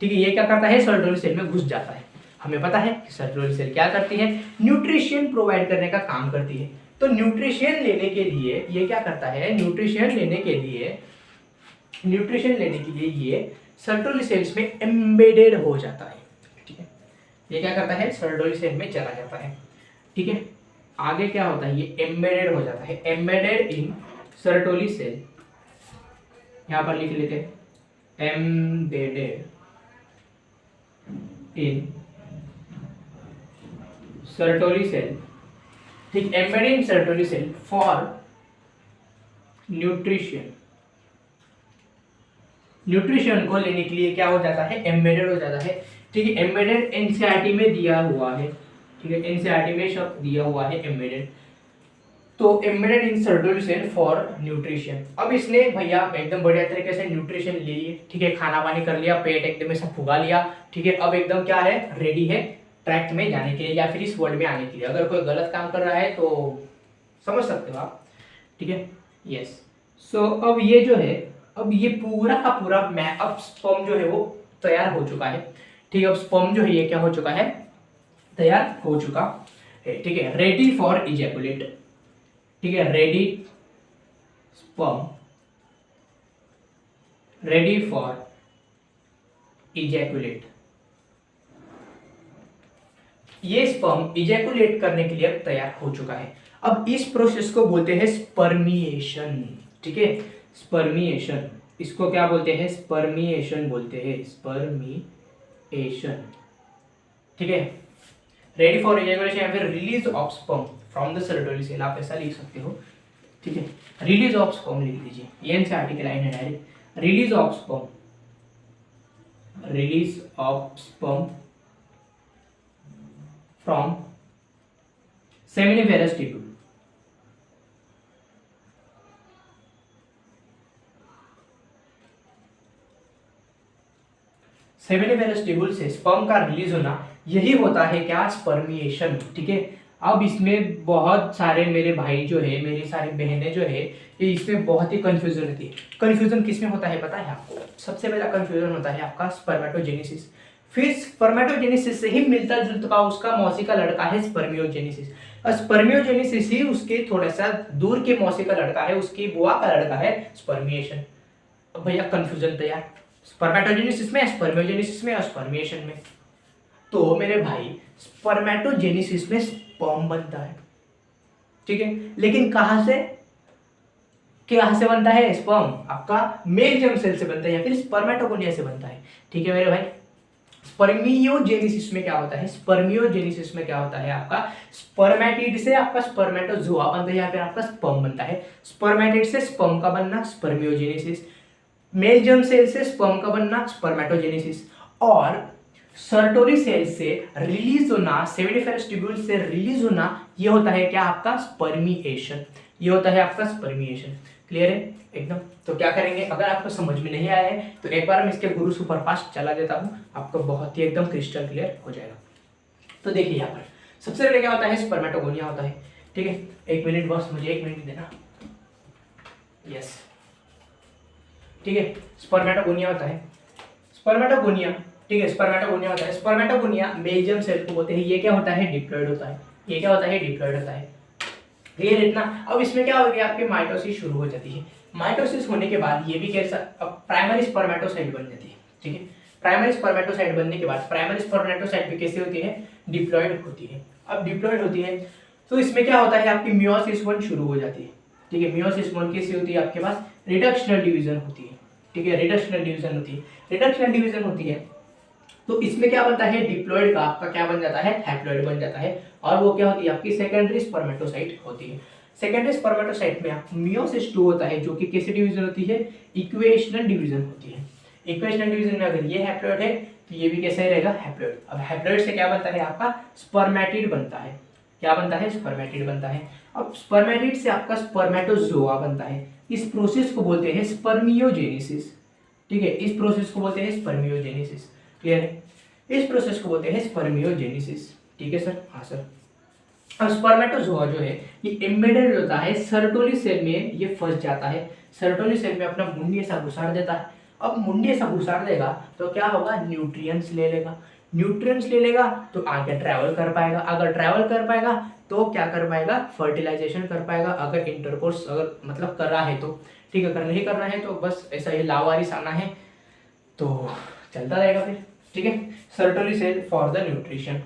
ठीक है। ये क्या करता है, सर्टोरी सेल में घुस जाता है। हमें पता है कि सर्टोरी सेल क्या करती है, न्यूट्रिशन प्रोवाइड करने का काम करती है। तो न्यूट्रिशन लेने के लिए ये क्या करता है, न्यूट्रिशन लेने के लिए ये सर्टोरी सेल्स में एम्बेडेड हो जाता है, ठीक है। ये क्या करता है, सर्टोरी सेल में चला जाता है, ठीक है। आगे क्या होता है, ये एम्बेडेड हो जाता है, एम्बेडेड इन सर्टोरी सेल, यहां पर लिख लेते हैं एम्बेडेड इन सर्टोरी सेल, ठीक, embedded in Sertoli cell for nutrition. Nutrition को लेने के लिए क्या हो जाता है, एम्बेडेड हो जाता है, ठीक है। एम्बेडेड एनसीईआरटी में दिया हुआ है, ठीक है, एनसीईआरटी में शब्द दिया हुआ है एम्बेडेड। तो embedded in Sertoli cell for nutrition. अब इसने भैया एकदम बढ़िया तरीके से न्यूट्रिशन ले लिए, ठीक है, खाना पानी कर लिया, पेट एकदम ऐसा फुगा लिया, ठीक है। अब एकदम क्या है, रेडी है ट्रैक में जाने के लिए या फिर इस वर्ल्ड में आने के लिए। अगर कोई गलत काम कर रहा है तो समझ सकते हो आप, ठीक है। यस। सो अब ये जो है, अब ये पूरा का पूरा अब स्पर्म जो है वो तैयार हो चुका है, ठीक है। अब स्पर्म जो है ये क्या हो चुका है, तैयार हो चुका है, ठीक है, रेडी फॉर इजैकुलेट, ठीक है, ready sperm ready for ejaculate. ये स्पर्म इजैकुलेट करने के लिए तैयार हो चुका है। अब इस प्रोसेस को बोलते हैं स्पर्मिएशन, ठीक है, स्पर्मिएशन। इसको क्या बोलते हैं, स्पर्मिएशन बोलते हैं, स्पर्मिएशन, ठीक है। रेडी फॉर इजैकुलेशन या फिर release of sperm from the Sertoli cell, आप ऐसा लिख सकते हो, ठीक है। रिलीज ऑफ स्पर्म लिख दीजिए, ये इनसे आर्टिकल लाइन है direct, release of sperm, release of sperm from seminiferous tubule, seminiferous tubule से स्पर्म का रिलीज होना, यही होता है क्या, स्पर्मिएशन। ठीक है, अब इसमें बहुत सारे मेरे भाई जो है, मेरी सारी बहनें जो है, ये इसमें बहुत ही कंफ्यूजन रहती है। कंफ्यूजन किस में होता है पता है आपको? सबसे पहला कंफ्यूजन होता है आपका स्पर्मेटोजेनेसिस, फिर स्पर्मेटोजेनेसिस से ही मिलता जुलता उसका मौसी का लड़का है स्पर्मियोजेनेसिस, और स्पर्मियोजेनेसिस ही उसके थोड़ा सा दूर के मौसी का लड़का है, उसकी बुआ का लड़का है स्पर्मिएशन। अब भैया कंफ्यूजन तो यार स्पर्मेटोजेनेसिस में, स्पर्मियोजेनेसिस में और स्पर्मिएशन में। तो मेरे भाई स्पर्मेटोजेनेसिस में स्पर्म बनता है, ठीक है, लेकिन कहां से बनता है स्पर्म? आपका मेल जर्म सेल से बनता है या फिर स्पर्मेटोगोनिया से बनता है। ठीक है मेरे भाई, स्पर्मियोजेनेसिस में क्या होता है? स्पर्मियोजेनेसिस में क्या होता है आपका, स्पर्मेटिड से आपका स्पर्मेटोजोआ बनता है या फिर आपका स्पर्म बनता है। स्पर्मेटिड से स्पर्म का बनना स्पर्मियोजेनेसिस, मेल जर्म सेल से स्पर्म का बनना स्पर्मेटोजेनेसिस, और सर्टोरी सेल से रिलीज होना, सेमिनिफेरस ट्यूब्यूल से रिलीज होना, ये होता है क्या आपका, स्पर्मिएशन। ये होता है आपका स्पर्मिएशन। क्लियर है एकदम? तो क्या करेंगे, अगर आपको समझ में नहीं आया है तो एक बार मैं इसके गुरु सुपरफास्ट चला देता हूँ, आपको बहुत ही एकदम क्रिस्टल क्लियर हो जाएगा। तो देखिए यहाँ पर सबसे पहले क्या होता है, स्पर्मेटोगोनिया होता है। ठीक है, एक मिनट बस, मुझे एक मिनट देना। यस, ठीक है, स्पर्मेटोगोनिया होता है। स्पर्मेटोगोनिया, ठीक है, स्पर्मेटोगोनिया होता है। स्पर्मेटोगोनिया मेल जर्म सेल को बोलते हैं। ये क्या होता है, डिप्लॉइड होता है। ये क्या होता है, डिप्लॉइड होता है। क्लियर इतना? अब इसमें क्या हो गया, आपकी माइटोसिस शुरू हो जाती है। माइटोसिस होने के बाद ये भी कैसा, अब प्राइमरी स्पर्मेटोसाइट बन जाती है। ठीक है, प्राइमरी स्पर्मेटोसाइट बनने के बाद प्राइमरी स्पर्मेटोसाइट भी कैसे होती है, डिप्लॉइड होती है। अब डिप्लॉइड होती है तो इसमें क्या होता है, आपकी मियोसिस वन शुरू हो जाती है। ठीक है, मियोसिस वन कैसी होती है, आपके पास रिडक्शनल डिवीजन होती है। ठीक है, रिडक्शनल डिवीजन होती है। रिडक्शनल डिवीजन होती है तो इसमें क्या बनता है, डिप्लॉइड का आपका क्या बन जाता है, हैप्लॉइड बन जाता है, और वो क्या होती है, आपकी सेकेंडरी स्पर्मेटोसाइट होती है। सेकेंडरी स्पर्मेटोसाइट में मियोसिस 2 होता है, जो कि कैसी डिवीजन होती है, इक्वेशनल डिवीजन होती है। इक्वेशनल डिवीजन में अगर ये हैप्लॉइड है तो ये भी कैसे रहेगा, हैप्लॉइड। अब हैप्लॉइड से क्या बनता है, आपका स्पर्मेटिड बनता है। क्या बनता है, स्पर्मेटिड बनता है। अब स्पर्मेटिड से आपका स्पर्मेटोजोआ बनता है। इस प्रोसेस को बोलते हैं स्पर्मियोजेनेसिस। ठीक है, इस प्रोसेस को बोलते हैं स्पर्मियोजेनेसिस। क्लियर है? इस प्रोसेस को बोलते हैं स्पर्मियोजेनेसिस। ठीक है सर? हाँ सर। अब स्पर्मेटोजोआ जो है ये एम्बेडेड होता है सर्टोली सेल में, ये फंस जाता है सर्टोली सेल में, अपना मुंडी ऐसा घुसाड़ देता है। अब मुंडी ऐसा घुसाड़ देगा तो क्या होगा, न्यूट्रिएंट्स ले लेगा। न्यूट्रिएंट्स ले लेगा तो आगे ट्रैवल कर पाएगा। अगर ट्रैवल कर पाएगा तो क्या कर पाएगा, फर्टिलाइजेशन कर पाएगा। अगर इंटरकोर्स अगर मतलब कर रहा है तो ठीक है, अगर नहीं करना है तो बस ऐसा ही लावारिस आना है तो चलता रहेगा फिर। ठीक है, Sertoli cell for the nutrition.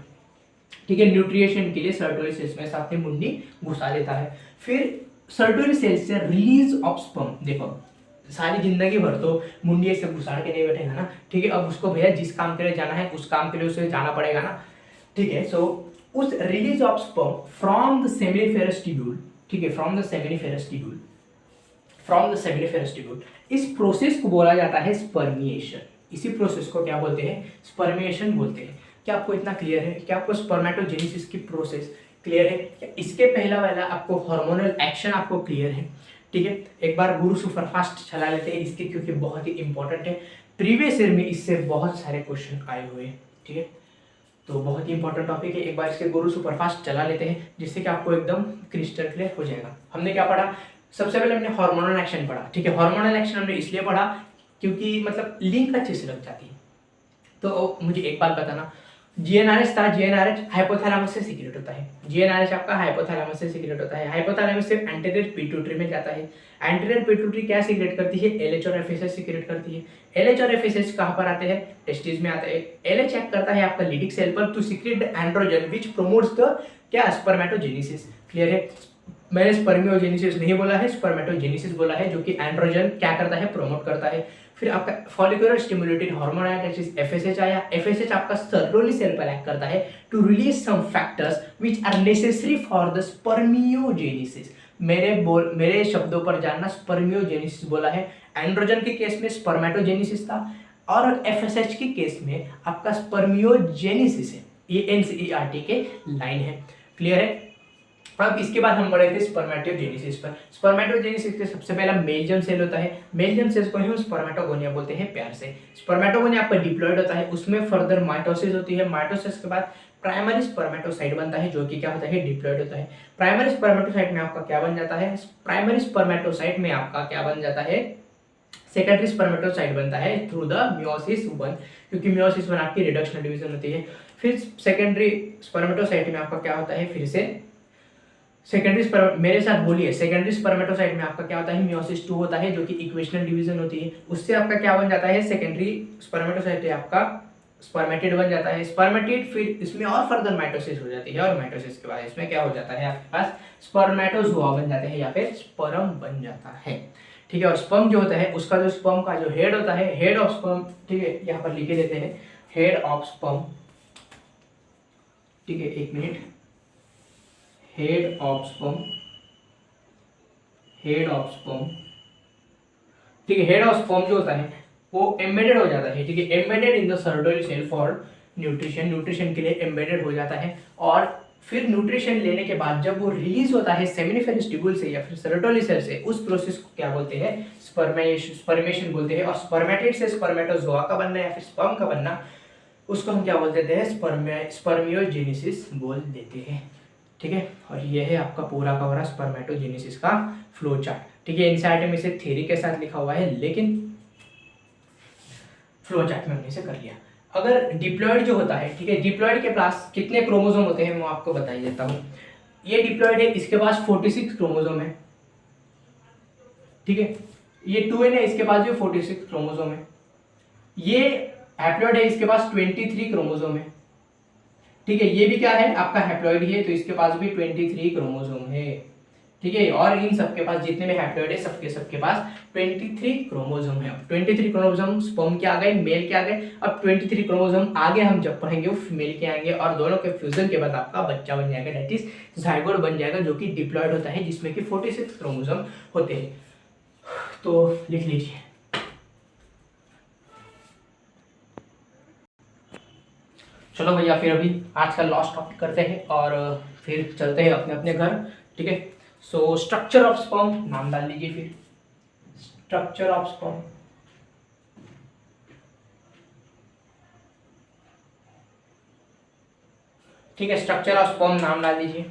ठीक है, न्यूट्रिएशन के लिए सर्टोली सेल्स में अपनी मुंडी घुसा देता है। फिर सर्टोली सेल से रिलीज ऑफ स्पर्म, देखो सारी जिंदगी भर तो मुंडी ऐसे घुसाड़ के नहीं बैठेगा ना। ठीक है, अब उसको भैया जिस काम के लिए जाना है उस काम के लिए उसे जाना पड़ेगा ना। ठीक है, सो उस release of sperm from the seminiferous tubule, ठीक है, from the seminiferous tubule, from the seminiferous tubule, इस प्रोसेस को बोला जाता है स्पर्मिएशन। इसी प्रोसेस को क्या बोलते हैं, स्पर्मिएशन बोलते हैं। क्या आपको इतना क्लियर है? क्या आपको स्पर्मेटोजेनेसिस की प्रोसेस क्लियर है? क्या इसके पहला वाला आपको हार्मोनल एक्शन आपको क्लियर है? ठीक है, एक बार गुरु सुपरफास्ट चला लेते हैं इसके, क्योंकि बहुत ही इंपॉर्टेंट है। प्रीवियस ईयर में इससे बहुत सारे क्वेश्चन आए हुए हैं। ठीक है, तो बहुत ही इंपॉर्टेंट टॉपिक है। एक बार इसके गुरु सुपरफास्ट चला लेते हैं जिससे कि आपको एकदम क्रिस्टल क्लियर हो जाएगा। हमने क्या पढ़ा, सबसे पहले हमने हार्मोनल एक्शन पढ़ा। ठीक है, हार्मोनल एक्शन हमने इसलिए पढ़ा क्योंकि मतलब लिंक अच्छे से लग जाती है। तो मुझे एक बात बताना, जीएनआरएच था, जीएनआरएच हाइपोथैलेमस से सीक्रेट होता है। जीएनआरएच आपका हाइपोथैलेमस से सीक्रेट होता है। हाइपोथैलेमस से एंटीरियर पिट्यूटरी में जाता है। एंटीरियर पिट्यूटरी क्या सीक्रेट करती है, एलएच और एफएसएच सीक्रेट करती है। एलएच और एफएसएच कहां पर आते हैं, टेस्टिस में आते हैं। एलएच एक्ट करता है आपका लीडिक सेल पर to secrete androgen which promotes the क्या, स्पर्मेटोजेनेसिस। क्लियर है? मैंने स्पर्मियोजेनेसिस नहीं बोला है, स्पर्मेटोजेनेसिस बोला है, जो कि एंड्रोजन क्या करता है, प्रमोट करता है। फिर आपका फॉलिकुलर स्टिमुलेटेड हार्मोन आया, एफएसएच आया। एफएसएच आपका सर्टोली सेल पर एक्ट करता है to release some factors which are necessary for the spermiogenesis. मेरे शब्दों पर जानना, स्पर्मियोजेनेसिस बोला है। एंड्रोजन के केस में स्पर्मेटोजेनेसिस था और एफएसएच के केस में आपका स्पर्मियोजेनेसिस है। ये एनसीईआरटी के लाइन है। क्लियर है? अब इसके बाद हम बढ़े थे स्पर्मेटोजेनेसिस पर। स्पर्मेटोजेनेसिस के सबसे पहला मेल जर्म सेल होता है। मेल जर्म सेल्स को हम स्पर्मेटोगोनिया बोलते हैं प्यार से। स्पर्मेटोगोनिया आपका डिप्लॉयड होता है, उसमें फर्दर माइटोसिस होती है। माइटोसिस के बाद प्राइमरी स्पर्मेटोसाइट बनता है जो कि क्या होता है, डिप्लॉयड होता है। प्राइमरी स्पर्मेटोसाइट में आपका क्या बन जाता है, प्राइमरी स्पर्मेटोसाइट में आपका क्या बन जाता है, सेकेंडरी स्पर्मेटोसाइट बनता है थ्रू द मियोसिस 1, क्योंकि मियोसिस 1 आपकी रिडक्शनल डिवीजन होती है। फिर सेकेंडरी स्पर्मेटोसाइट में आपका क्या होता है, फिर से मेरे साथ बोलिए, सेकेंडरी स्पर्मेटोसाइट में आपका क्या होता है, मियोसिस 2 होता है जो कि इक्वेशनल डिवीजन होती है। उससे आपका क्या बन जाता है, सेकेंडरी स्पर्मेटोसाइट आपका स्पर्मेटिड बन जाता है। स्पर्मेटिड फिर इसमें और फर्दर माइटोसिस हो जाती है, और माइटोसिस के बाद इसमें क्या हो जाता है, आपके पास स्पर्मेटोजोआ बन जाते हैं या फिर स्पर्म बन जाता है। ठीक है, और स्पर्म जो होता है उसका जो स्पर्म का जो हेड होता है, हेड ऑफ स्पर्म, ठीक है, यहाँ पर लिखे देते हैं हेड ऑफ स्पर्म। ठीक है, एक minute, head of sperm, head of sperm, ठीक है, हेड ऑफ स्पर्म जो होता है वो एम्बेडेड हो जाता है। ठीक है, embedded in the Sertoli cell for nutrition, nutrition के लिए एम्बेडेड हो जाता है। और फिर न्यूट्रिशन लेने के बाद जब वो रिलीज होता है सेमिनिफेरस ट्यूबुल से या फिर सर्टोइड सेल से, उस प्रोसेस को क्या बोलते हैं, स्पर्मेशन बोलते हैं। और स्पर्मेटिड से स्पर्मेटोजोआ का बनना या फिर स्पर्म का बनना, उसको हम क्या बोल देते हैं, स्पर्मियोजेनेसिस बोल देते हैं। ठीक है, और ये है आपका पूरा का पूरा स्पर्मेटोजेनेसिस का फ्लो चार्ट। ठीक है, एनसीईआरटी में इसे थ्योरी के साथ लिखा हुआ है, लेकिन फ्लो चार्ट में हमने इसे कर लिया। अगर डिप्लॉयड जो होता है, ठीक है, डिप्लॉयड के पास कितने क्रोमोसोम होते हैं मैं आपको बता ही देता हूँ। ये डिप्लॉयड है, इसके पास 46 क्रोमोसोम है। ठीक है, ये 2n है, इसके पास भी 46 क्रोमोसोम है। ये हैप्लॉयड है, इसके पास 23 क्रोमोसोम है। ठीक है, ये भी क्या है, आपका हैप्लॉयड ही है, तो इसके पास भी 23 क्रोमोसोम है। ठीक है, और इन सबके पास जितने भी हैप्लॉयड है सबके पास 23 क्रोमोसोम है। 23 क्रोमोसोम स्पर्म के आ गए, मेल के आ गए। अब 23 क्रोमोसोम आगे हम जब पढ़ेंगे वो फीमेल के आएंगे, और दोनों के फ्यूजन के बाद आपका बच्चा बन जाएगा, दैट इज जाइगोट बन जाएगा, जो कि डिप्लॉयड होता है, जिसमें कि 46 क्रोमोसोम होते हैं। तो लिख लीजिए, चलो भैया, फिर अभी आज का लास्ट टॉपिक करते हैं और फिर चलते हैं अपने अपने घर। ठीक है, सो स्ट्रक्चर ऑफ स्पर्म नाम डाल लीजिए, फिर स्ट्रक्चर ऑफ स्पर्म। ठीक है, स्ट्रक्चर ऑफ स्पर्म नाम डाल दीजिए।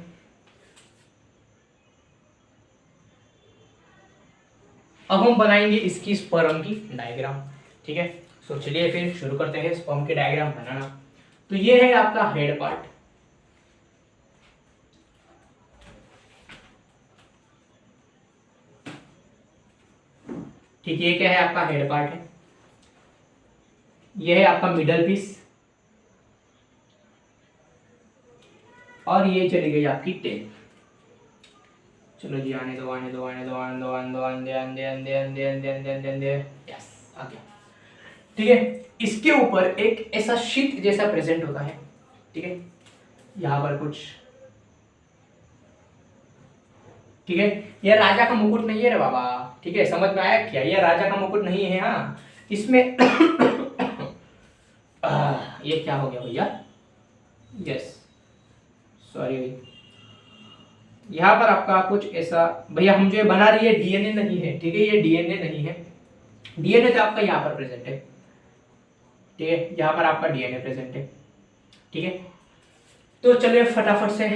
अब हम बनाएंगे इसकी स्पर्म की डायग्राम। ठीक है, सो चलिए फिर शुरू करते हैं स्पर्म की डायग्राम बनाना। तो ये है आपका हेड पार्ट। ठीक है, ये क्या है, आपका हेड पार्ट है। ये है आपका मिडल पीस, और ये चली गई आपकी टेल। चलो जी, आने दो आने दो आने दो आने दो आने दो, आंदे आंदे आंदे आंदे आंदे आंदे आंदे आंदे, यस, आ गया। ठीक है, इसके ऊपर एक ऐसा शीट जैसा प्रेजेंट होता है। ठीक है, यहाँ पर कुछ, ठीक है, यह राजा का मुकुट नहीं है रे बाबा। ठीक है, समझ में आया क्या, यह राजा का मुकुट नहीं है। हाँ, इसमें ये क्या हो गया भैया, यस, सॉरी, यहाँ पर आपका कुछ ऐसा, भैया हम जो ये बना रही है डीएनए नहीं है। ठीक है, ये डीएनए नहीं है, डीएनए तो आपका यहाँ पर प्रेजेंट है। ठीक है, यहाँ पर आपका डीएनए प्रेजेंट है। ठीक है, तो चलिए फटाफट से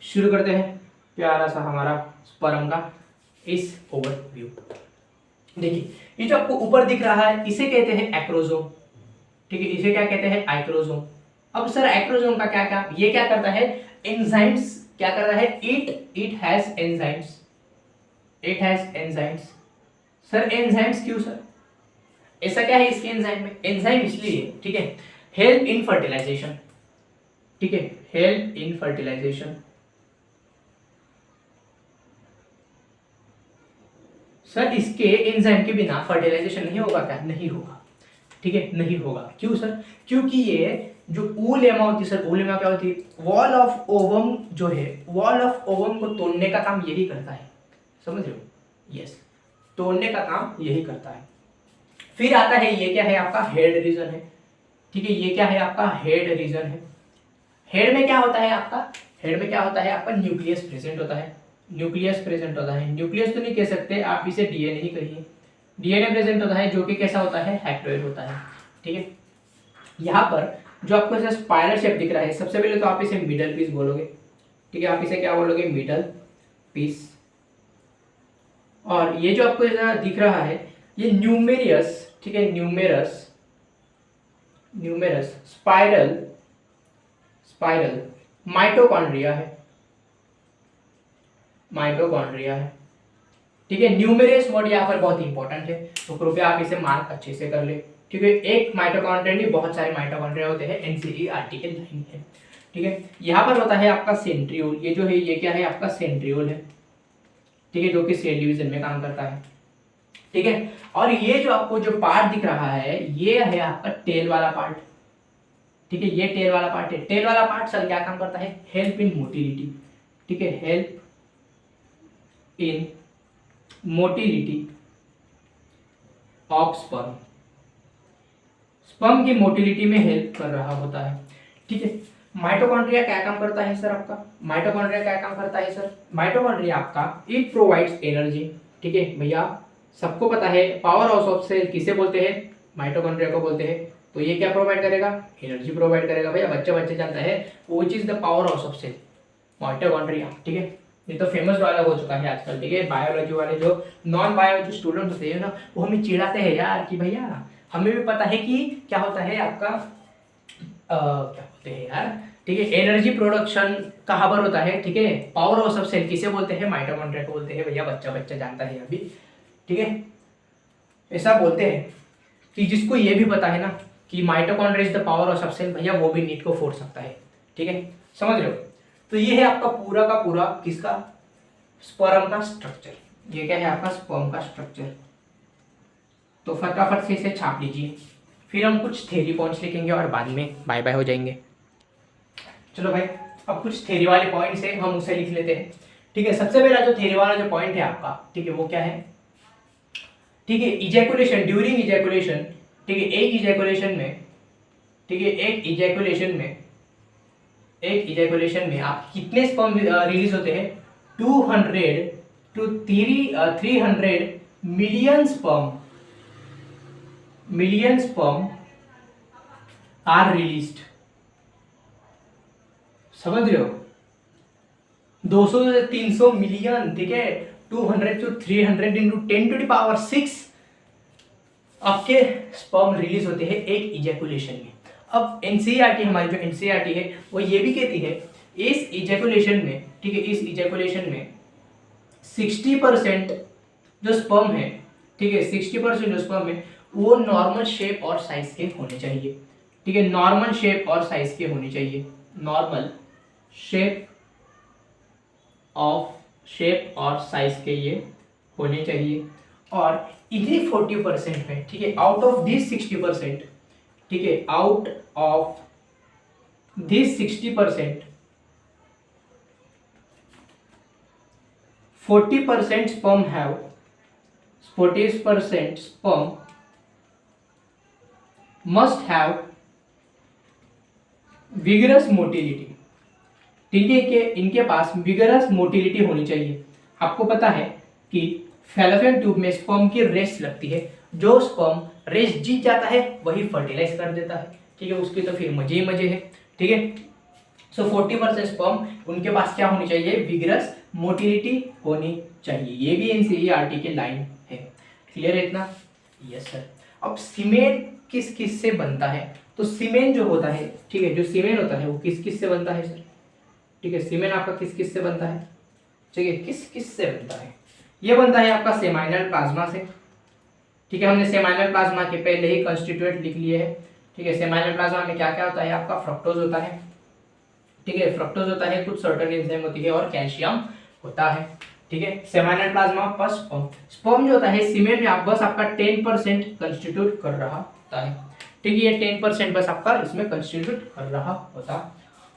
शुरू करते हैं प्यारा सा हमारा स्पर्म का इस ओवरव्यू। देखिए, ये जो आपको ऊपर दिख रहा है इसे कहते हैं एक्रोसोम। ठीक है, इसे क्या कहते हैं, एक्रोसोम। अब सर एक्रोसोम का क्या क्या, ये क्या करता है, एंजाइम्स क्या कर रहा है, it has enzymes, it has enzymes. Sir enzymes क्यों सर, ऐसा क्या है इसके एंजाइम में, एंजाइम इसलिए, ठीक है, हेल्प इन फर्टिलाइजेशन। ठीक है, हेल्प इन फर्टिलाइजेशन। सर इसके एंजाइम के बिना फर्टिलाइजेशन नहीं होगा क्या, नहीं होगा। ठीक है, नहीं होगा, क्यों सर, क्योंकि ये जो ऊलेमा होती है सर, ऊलेमा क्या होती है, वॉल ऑफ ओवम जो है, वॉल ऑफ ओवम को तोड़ने का काम यही करता है, समझ रहे हो, यस, तोड़ने का काम यही करता है। फिर आता है, ये क्या है आपका हेड रीजन है। ठीक है, ये क्या है आपका हेड रीजन है। हेड में क्या होता है आपका, हेड में क्या होता है आपका न्यूक्लियस प्रेजेंट होता है, न्यूक्लियस प्रेजेंट होता है। न्यूक्लियस तो नहीं कह सकते आप, इसे डीएनए ही कहिए। डीएनए प्रेजेंट होता है जो कि कैसा होता है, हैप्लॉइड होता है। ठीक है, यहाँ पर जो आपको ऐसा स्पाइरल शेप दिख रहा है, सबसे पहले तो आप इसे मिडल पीस बोलोगे। ठीक है, आप इसे क्या बोलोगे, मिडल पीस। और ये जो आपको ऐसा दिख रहा है ये न्यूमेरियस, ठीक है, न्यूमेरस स्पाइरल माइटोकॉन्ड्रिया है, माइटोकॉन्ड्रिया है। ठीक है, न्यूमेरियस वर्ड यहाँ पर बहुत इंपॉर्टेंट है, तो कृपया आप इसे मार्क अच्छे से कर ले। ठीक है, एक माइटोकॉन्ड्रिया नहीं, बहुत सारे माइटोकॉन्ड्रिया होते हैं, एनसीईआरटी के लाइन है। ठीक है, यहाँ पर होता है आपका सेंट्रियोल, ये जो है ये क्या है आपका सेंट्रियोल है। ठीक है, जो कि सेल डिवीजन में काम करता है। ठीक है, और ये जो आपको जो पार्ट दिख रहा है ये है आपका टेल वाला पार्ट। ठीक है, ये टेल वाला पार्ट है। टेल वाला पार्ट सर क्या काम करता है, हेल्प इन मोटिलिटी। ठीक है, help in motility of sperm, sperm की मोटिलिटी में हेल्प कर रहा होता है। ठीक है, माइटोकॉन्ड्रिया क्या काम करता है सर आपका, माइटोकॉन्ड्रिया क्या काम करता है सर, माइटोकॉन्ड्रिया आपका इट प्रोवाइड्स एनर्जी। ठीक है भैया, सबको पता है पावर हाउस ऑफ सेल किसे बोलते हैं, माइटोकॉन्ड्रिया को बोलते हैं। तो ये क्या प्रोवाइड करेगा, एनर्जी प्रोवाइड करेगा। भैया बच्चे जानता है which is the power house of cell, mitochondria. ठीक है, ये तो फेमस डायलॉग हो चुका है आजकल। ठीक है, बायोलॉजी वाले जो नॉन बायो जो स्टूडेंट होते हैं ना, वो हमें चिढ़ाते हैं यार कि भैया हमें भी पता है कि क्या होता है आपका क्या बोलते हैं यार। ठीक है, एनर्जी प्रोडक्शन कहाँ पर होता है। ठीक है, पावर हाउस ऑफ सेल किसे बोलते हैं, माइटोकॉन्ड्रिया को बोलते हैं। भैया बच्चा जानता है अभी। ठीक है, ऐसा बोलते हैं कि जिसको ये भी पता है ना कि mitochondria is the power house of cell, भैया वो भी नीट को फोड़ सकता है। ठीक है, समझ रहे हो। तो ये है आपका पूरा का पूरा किसका, स्पर्म का स्ट्रक्चर। ये क्या है आपका स्पर्म का स्ट्रक्चर। तो फटाफट से इसे छाप लीजिए, फिर हम कुछ थ्योरी पॉइंट्स लिखेंगे और बाद में बाय बाय हो जाएंगे। चलो भाई, अब कुछ थ्योरी वाले पॉइंट्स है, हम उसे लिख लेते हैं। ठीक है, सबसे पहला जो थ्योरी वाला जो पॉइंट है आपका, ठीक है, वो क्या है, ठीक है, इजैकुलेशन, ड्यूरिंग इजैकुलेशन। ठीक है, एक इजैकुलेशन में, ठीक है, एक इजैकुलेशन में आप कितने स्पर्म रिलीज होते हैं, 200 to 300 million sperm are released. समझ रहे हो, 200 से 300 मिलियन। ठीक है, 200 to 300 into 10 to the power 6 आपके स्पर्म रिलीज होते हैं एक इजैकुलेशन में। अब एनसीईआरटी, हमारी जो एनसीईआरटी है वो ये भी कहती है इस इजैकुलेशन में, ठीक है, इस इजैकुलेशन में 60% जो स्पर्म है, ठीक है, 60% जो स्पर्म है वो नॉर्मल शेप और साइज के होने चाहिए। ठीक है, नॉर्मल शेप और साइज के होने चाहिए, नॉर्मल शेप और साइज के ये होने चाहिए। और इन्हीं 40% में, ठीक है, आउट ऑफ दिस 60%, ठीक है, out of this 60%, 40% sperm have 40% sperm must have vigorous motility। ठीक है, कि इनके पास विगरस मोटिलिटी होनी चाहिए। आपको पता है कि फैलोपियन ट्यूब में स्पर्म की रेस लगती है, जो स्पर्म रेस जीत जाता है वही फर्टिलाइज कर देता है। ठीक है, उसके तो फिर मजे ही मजे है। ठीक है, सो 40% स्पर्म उनके पास क्या होनी चाहिए, विगरस मोटिलिटी होनी चाहिए। ये भी एनसीईआरटी के लाइन है। क्लियर है इतना, यस सर। अब सीमेन किस किस से बनता है, तो सीमेन जो होता है, ठीक है, जो सीमेन होता है वो किस किस से बनता है सर। ठीक है, सीमेन आपका किस किस से बनता है, ठीक है, किस किस से बनता है, ये बनता है आपका सेमाइनल प्लाज्मा से। ठीक है, हमने सेमाइनल प्लाज्मा के पहले ही कंस्टिट्यूएंट लिख लिए हैं। ठीक है, सेमाइनल प्लाज्मा में क्या क्या होता है आपका, फ्रक्टोज होता है। ठीक है, फ्रक्टोज होता है, कुछ सर्टेन एंजाइम होती है और कैल्शियम होता है। ठीक है, सेमाइनल प्लाज्मा पर स्पर्म जो होता है सीमेन में आप बस आपका 10% कंस्टिट्यूट कर रहा होता है। ठीक है, ये 10% बस आपका इसमें कंस्टिट्यूट कर रहा होता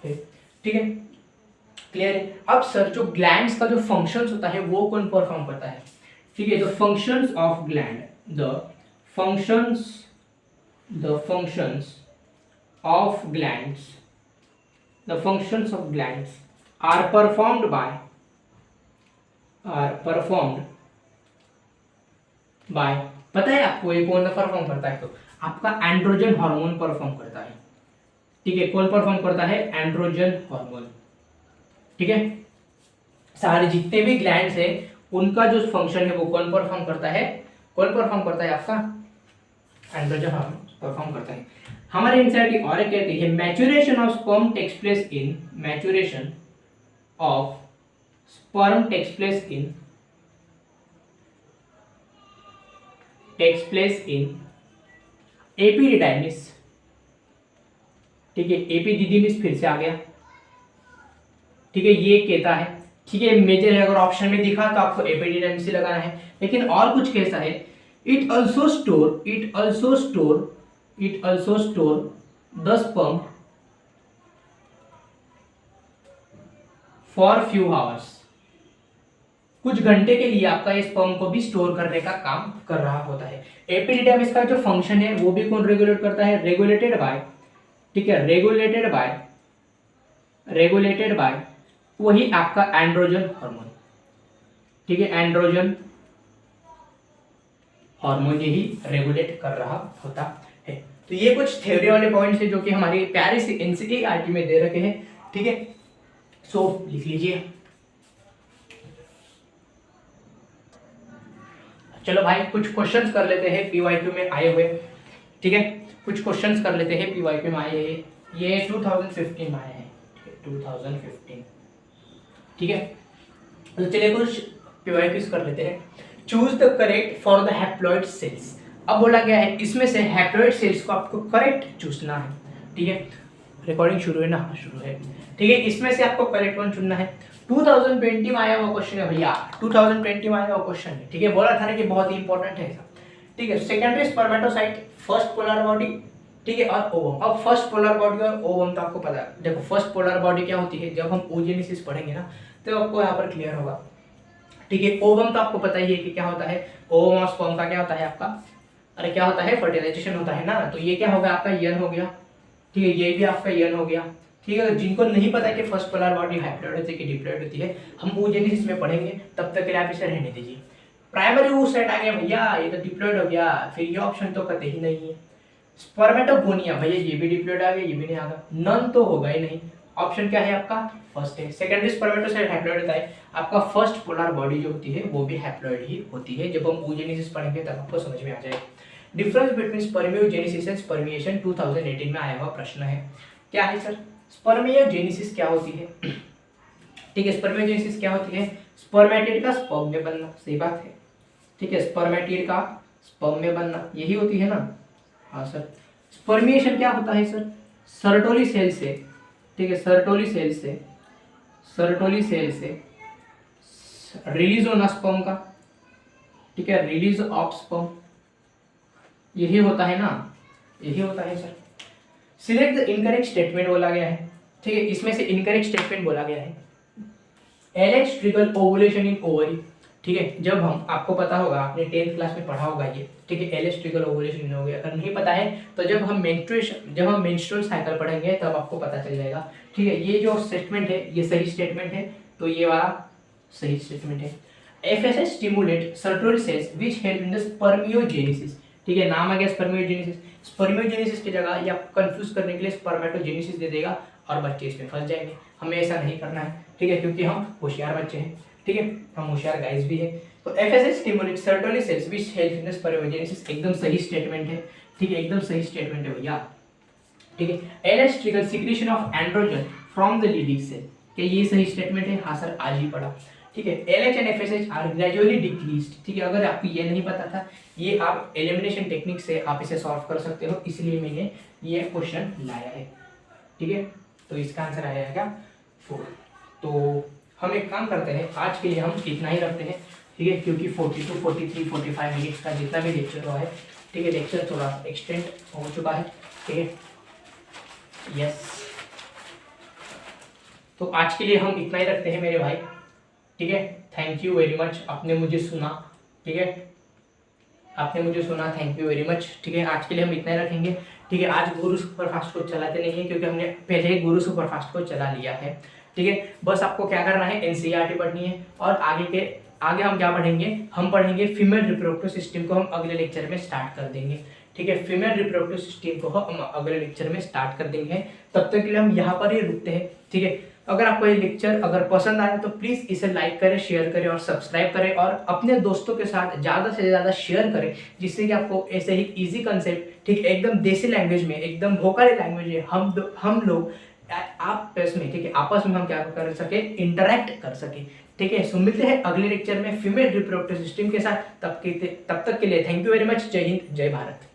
है। ठीक है, क्लियर है। अब सर जो ग्लैंड्स का जो फंक्शंस होता है वो कौन परफॉर्म करता है। ठीक है, the functions of gland, the functions of glands are performed by, पता है आपको ये कौन परफॉर्म करता है? तो आपका एंड्रोजन हार्मोन परफॉर्म करता है, ठीक है। कौन परफॉर्म करता है? एंड्रोजन हार्मोन, ठीक है। सारे जितने भी ग्लैंड्स है उनका जो फंक्शन है वो कौन परफॉर्म करता है? कौन परफॉर्म करता है? आपका एंड्रोजन हार्मोन परफॉर्म करता है। हमारे एनसीईआरटी और कहती है maturation of sperm takes place in epididymis, ठीक है। एपिडिडिमिस फिर से आ गया, ठीक है, ये कहता है, ठीक है। मेजर है, अगर ऑप्शन में दिखा तो आपको एपिडिडाइमिस ही लगाना है, लेकिन और कुछ कैसा है? It also store the sperm for few hours, कुछ घंटे के लिए आपका इस स्पर्म को भी स्टोर करने का काम कर रहा होता है। एपिडिडाइमिस का जो फंक्शन है वो भी कौन रेगुलेट करता है? रेगुलेटेड बाय, ठीक है, रेगुलेटेड बाय वही आपका एंड्रोजन हार्मोन, ठीक है। एंड्रोजन हार्मोन यही रेगुलेट कर रहा होता है। तो ये कुछ थ्योरी वाले पॉइंट्स है जो कि हमारी प्यारी सी एनसीईआरटी में दे रखे हैं, ठीक है। सो लिख लीजिए। चलो भाई कुछ क्वेश्चंस कर लेते हैं पीवाईक्यू में आए हुए, ठीक है। कुछ क्वेश्चंस कर लेते हैं पीवाईक्यू में आए हैं, ये 2015 में आए हैं, 2015, ठीक है। तो चलिए कुछ पीवाईक्यूज कर लेते हैं। Choose the correct for the haploid cells. अब बोला गया है इसमें से हैप्लॉइड सेल्स को आपको करेक्ट चूसना है, ठीक है। रिकॉर्डिंग शुरू है ना? हाँ शुरू है, ठीक है। इसमें से आपको करेक्ट वन चुनना है। 2020 में आया हुआ क्वेश्चन है भैया, 2020 में आया हुआ क्वेश्चन है, ठीक है। बोला था ना कि बहुत ही इंपॉर्टेंट है ऐसा, ठीक है। Secondary spermatocyte, first polar body, ठीक है, और ओवम। अब फर्स्ट पोलर बॉडी और ओवम तो आपको पता है। देखो फर्स्ट पोलर बॉडी क्या होती है, जब हम ओजेनेसिस पढ़ेंगे ना तो आपको यहाँ पर क्लियर होगा, ठीक है। ओवम तो आपको पता ही है कि क्या होता है, ओवम और स्पर्म का क्या होता है आपका, अरे क्या होता है, फर्टिलाइजेशन होता है ना। तो ये क्या होगा आपका यन हो गया, ठीक है, ये भी आपका यन हो गया, ठीक है। जिनको नहीं पता कि फर्स्ट पोलर बॉडी हैप्लॉइड होती है कि डिप्लॉइड होती है, हम ओजेनेसिस में पढ़ेंगे, तब तक के लिए आप इसे रहने दीजिए। प्राइमरी oocyte आ गया भैया, ये तो डिप्लॉइड हो गया, फिर ये ऑप्शन तो कतई ही नहीं है। स्पर्मेटोगोनिया भैया ये भी डिप्लॉइड आ गया, ये भी नहीं आ गया, नन तो होगा ही नहीं। ऑप्शन क्या है आपका? फर्स्ट है। सेकेंडरी स्पर्मेटोसाइट हैप्लॉइड होता है, आपका फर्स्ट पोलर बॉडी जो होती है वो भी हैप्लॉइड ही होती है। जब हम oogenesis पढ़ेंगे तब आपको समझ में आ जाएगा। Difference between spermiogenesis and spermiation 2018 में आया हुआ प्रश्न है। क्या है सर? स्पर्मियोजेनेसिस क्या होती है, ठीक है। स्पर्मियोजेनेसिस क्या होती है? स्पर्मेटिड का स्पर्म में बनना, सही बात है, ठीक है। स्पर्मेटिड का स्पर्म में बनना यही होती है ना? हाँ सर। स्पर्मिएशन क्या होता है सर? सर्टोली सेल से, ठीक है, सर्टोली सेल से रिलीज होना स्पर्म का, ठीक है, रिलीज ऑफ स्पर्म, यही होता है ना, यही होता है sir. Select the incorrect statement बोला गया है, ठीक है। इसमें से इनकरेक्ट स्टेटमेंट बोला गया है एलेक्स ट्रिगल ओवुलेशन इन ओवरी, ठीक है। जब हम, आपको पता होगा, आपने 10th क्लास में पढ़ा होगा ये, ठीक है, एलेक्स ट्रिगल ओवुलेशन इन ओवरी। अगर नहीं पता है तो जब हम मेंस्ट्रुअल साइकिल पढ़ेंगे तब आपको पता चल जाएगा, ठीक है। ये जो स्टेटमेंट है ये सही स्टेटमेंट है, तो ये वाला सही स्टेटमेंट है। FSH stimulate Sertoli cells which help in the spermiogenesis, ठीक है, नाम आ गया स्पर्मियोजेनेसिस। स्पर्मियोजेनेसिस की जगह ये आपको कंफ्यूज करने के लिए स्पर्मेटोजेनेसिस दे देगा और बच्चे इसमें फंस जाएंगे। हमें ऐसा नहीं करना है, ठीक है, क्योंकि हम होशियार बच्चे हैं, ठीक है, हम होशियार गाइस भी है। तो FSH stimulate Sertoli cells which help in the spermiogenesis एकदम सही स्टेटमेंट है, ठीक है, एकदम सही स्टेटमेंट है भैया, ठीक है। LH trigger secretion of androgen from the Leydig cell, क्या ये सही स्टेटमेंट है? हाँ सर, आज ही पढ़ा, ठीक है। LH and FSH are gradually decreased, ठीक है। अगर आपको ये नहीं पता था, ये आप एलिमिनेशन टेक्निक से आप इसे सॉल्व कर सकते हो, इसलिए मैंने ये क्वेश्चन लाया है, ठीक है। तो इसका आंसर आया है क्या? 4। तो हम एक काम करते हैं, आज के लिए हम इतना ही रखते हैं, ठीक है, क्योंकि 42, 43, 45 मिनट्स का जितना भी लेक्चर हुआ है, ठीक है, लेक्चर थोड़ा एक्सटेंड हो चुका है, ठीक है, यस। तो आज के लिए हम इतना ही रखते हैं मेरे भाई, ठीक है। थैंक यू वेरी मच, आपने मुझे सुना, ठीक है, आपने मुझे सुना, थैंक यू वेरी मच, ठीक है। आज के लिए हम इतना ही रखेंगे, ठीक है। आज गुरु सुपरफास्ट को चलाते नहीं है क्योंकि हमने पहले गुरु सुपरफास्ट को चला लिया है, ठीक है। बस आपको क्या करना है, एनसीईआरटी पढ़नी है और आगे हम क्या पढ़ेंगे, हम पढ़ेंगे फीमेल रिप्रोडक्टिव सिस्टम को हम अगले लेक्चर में स्टार्ट कर देंगे, ठीक है। फीमेल रिप्रोडक्टिव सिस्टम को हम अगले लेक्चर में स्टार्ट कर देंगे। तब तक के लिए हम यहाँ पर ही रुकते हैं, ठीक है। अगर आपको ये लेक्चर अगर पसंद आया तो प्लीज़ इसे लाइक करें, शेयर करें और सब्सक्राइब करें और अपने दोस्तों के साथ ज़्यादा से ज़्यादा शेयर करें, जिससे कि आपको ऐसे ही इजी कंसेप्ट, ठीक है, एकदम देसी लैंग्वेज में, एकदम भोकाली लैंग्वेज में हम लोग आपस में, ठीक है, आपस में हम क्या कर सके, इंटरेक्ट कर सके, ठीक है। सो मिलते हैं अगले लेक्चर में फीमेल रिप्रोडक्टिव सिस्टम के साथ। तब तक के लिए थैंक यू वेरी मच। जय हिंद, जय भारत।